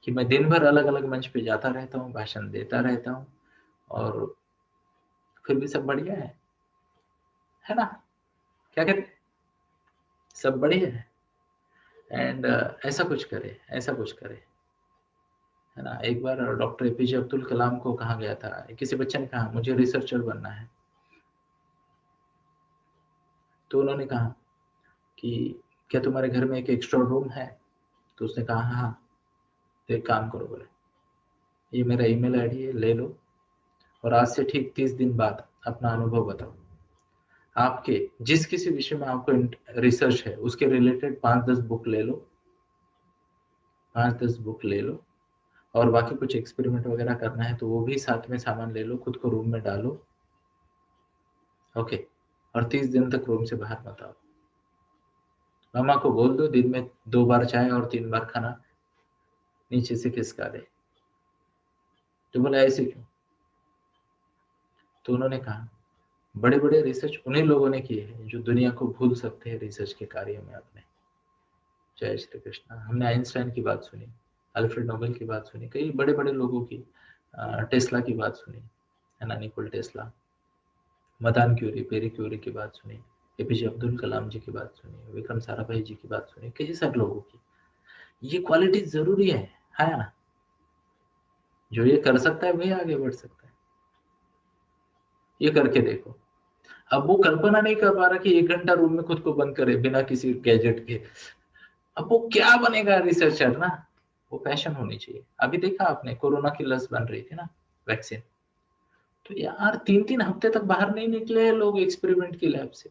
कि मैं दिन भर अलग अलग मंच पे जाता रहता हूँ, भाषण देता रहता हूँ, और फिर भी सब बढ़िया है ना? क्या कहते, सब बढ़िया है। एंड ऐसा कुछ करे, ऐसा कुछ करे, है ना? एक बार डॉक्टर एपीजे अब्दुल कलाम को कहा गया था, किसी बच्चे ने कहा मुझे रिसर्चर बनना है, तो उन्होंने कहा कि क्या तुम्हारे घर में एक एक्स्ट्रा रूम है? तो उसने कहा हाँ। तो एक काम करो, बोले ये मेरा ईमेल आईडी है, ले लो, और आज से ठीक 30 दिन बाद अपना अनुभव बताओ। आपके जिस किसी विषय में आपको रिसर्च है उसके रिलेटेड 5-10 बुक ले लो, 5-10 बुक ले लो, और बाकी कुछ एक्सपेरिमेंट वगैरह करना है तो वो भी साथ में सामान ले लो, खुद को रूम में डालो, ओके, और 30 दिन तक रूम से बाहर मत आओ। मामा को बोल दो दिन में 2 बार चाय और 3 बार खाना नीचे से खिसका दे। तो बोला ऐसे क्यों? तो उन्होंने कहा बड़े बड़े रिसर्च उन्हीं लोगों ने किए हैं जो दुनिया को भूल सकते हैं रिसर्च के कार्य में अपने। जय श्री कृष्ण। हमने आइंस्टाइन की बात सुनी, अल्फ्रेड नोबेल की बात सुनी, कई बड़े बड़े लोगों की, टेस्ला की बात सुनी, है ना, Nikola Tesla, Madame Curie, Pierre Curie की बात सुनी, एपीजे अब्दुल कलाम जी की बात सुनी, विक्रम साराभाई जी की बात सुनी, कई सारे लोगों की। ये क्वालिटी जरूरी है ना? जो ये कर सकता है वही आगे बढ़ सकता है। ये करके देखो। अब वो कल्पना नहीं कर पा रहा कि 1 घंटा रूम में खुद को बंद करे बिना किसी गैजेट के, अब वो क्या बनेगा रिसर्चर ना? वो पैशन होनी चाहिए। अभी देखा आपने कोरोना की लस बन रही थी ना, वैक्सीन, तो यार 3-3 हफ्ते तक बाहर नहीं निकले लोग एक्सपेरिमेंट की लैब से।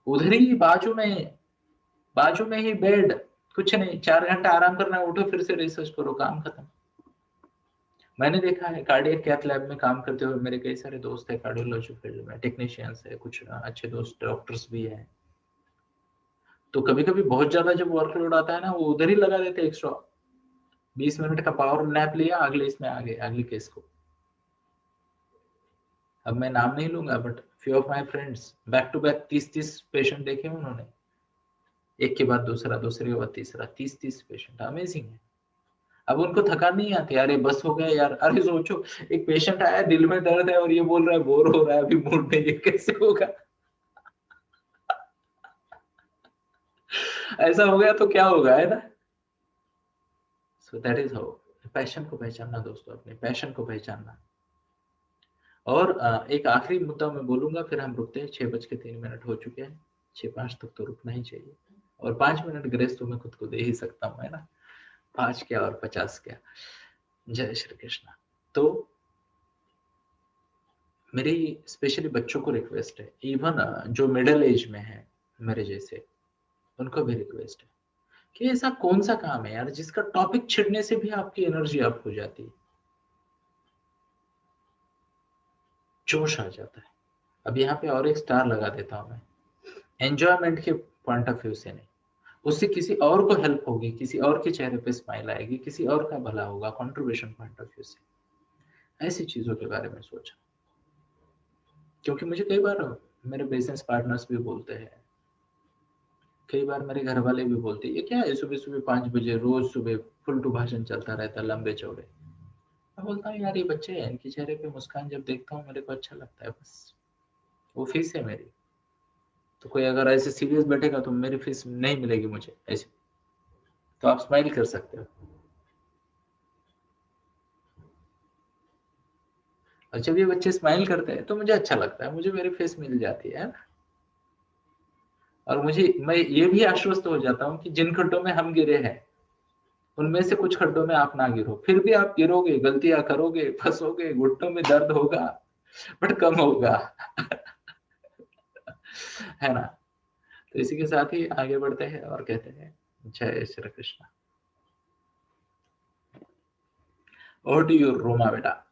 उधर ही बाजू में ही बेड, कुछ नहीं, 4 घंटा आराम करना, उठो फिर से रिसर्च करो, काम खत्म। मैंने देखा है कार्डियक कैथ लैब में काम करते हुए मेरे कई सारे दोस्त है कार्डियोलॉजी फील्ड में, टेक्नीशियंस है, कुछ अच्छे दोस्त डॉक्टर्स भी हैं। तो कभी कभी बहुत ज्यादा जब वर्कलोड आता है ना, वो उधर ही लगा देते एक्स्ट्रा 20 मिनट का पावर नैप लिया, अगले इसमें आ गए अगले केस को। अब मैं नाम नहीं लूंगा, but few of my friends back to back 30-30 patient देखे उन्होंने, एक के बाद दूसरा, दूसरे के बाद तीसरा, 30-30 पेशेंट। अमेजिंग है। अब उनको थकान नहीं आती, अरे बस हो गया यार। अरे सोचो एक पेशेंट आया, दिल में दर्द है और ये बोल रहा है बोर हो रहा है अभी मूड में, ये कैसे होगा? ऐसा हो गया तो क्या होगा, है ना? So that is how. Passion को पहचानना दोस्तों, अपने पैशन को पहचानना। और एक आखिरी मुद्दा मैं बोलूंगा, फिर हम रुकते हैं। 6:03 हो चुके हैं, 6:05 तक तो रुकना ही चाहिए, और 5 मिनट ग्रेस तो मैं खुद को दे ही सकता हूँ, है ना? 5 क्या और 50 क्या। जय श्री कृष्ण। तो मेरी स्पेशली बच्चों को रिक्वेस्ट है, इवन जो मिडिल एज में है मेरे जैसे, उनको भी रिक्वेस्ट है कि ऐसा कौन सा काम है यार जिसका टॉपिक छिड़ने से भी आपकी एनर्जी अप हो जाती है, जोश आ जाता है। अब यहाँ पे और एक स्टार लगा देता हूं मैं, एंजॉयमेंट के पॉइंट ऑफ व्यू से नहीं, उससे किसी और को हेल्प होगी, किसी और के चेहरे पे स्माइल आएगी, किसी और का भला होगा, कंट्रीब्यूशन पॉइंट ऑफ व्यू से। ऐसी चीजों के बारे में सोचा, क्योंकि मुझे कई बार मेरे बिजनेस पार्टनर्स भी बोलते हैं, कई बार मेरे घर वाले भी बोलते हैं, ये क्या है सुबह सुबह 5 बजे रोज सुबह फुल टू भाषण चलता रहता है, लंबे चौड़े। मैं बोलता हूँ यार ये बच्चे हैं, इनके चेहरे पे मुस्कान जब देखता हूँ मेरे को अच्छा लगता है, बस वो फीस है मेरी। तो कोई अगर ऐसे सीरियस बैठेगा तो मेरी फीस नहीं मिलेगी मुझे ऐसे, तो आप स्माइल कर सकते हो। और जब ये बच्चे स्माइल करते हैं तो मुझे अच्छा लगता है, मुझे मेरी फेस मिल जाती है ना? और मैं ये भी आश्वस्त हो जाता हूँ कि जिन खड्डों में हम गिरे हैं उनमें से कुछ खड्डों में आप ना गिरो, फिर भी आप गिरोगे, गलतियां करोगे, फंसोगे, घुटनों में दर्द होगा, बट कम होगा। है ना? तो इसी के साथ ही आगे बढ़ते हैं और कहते हैं जय श्री कृष्ण। और टू यू रोमा बेटा।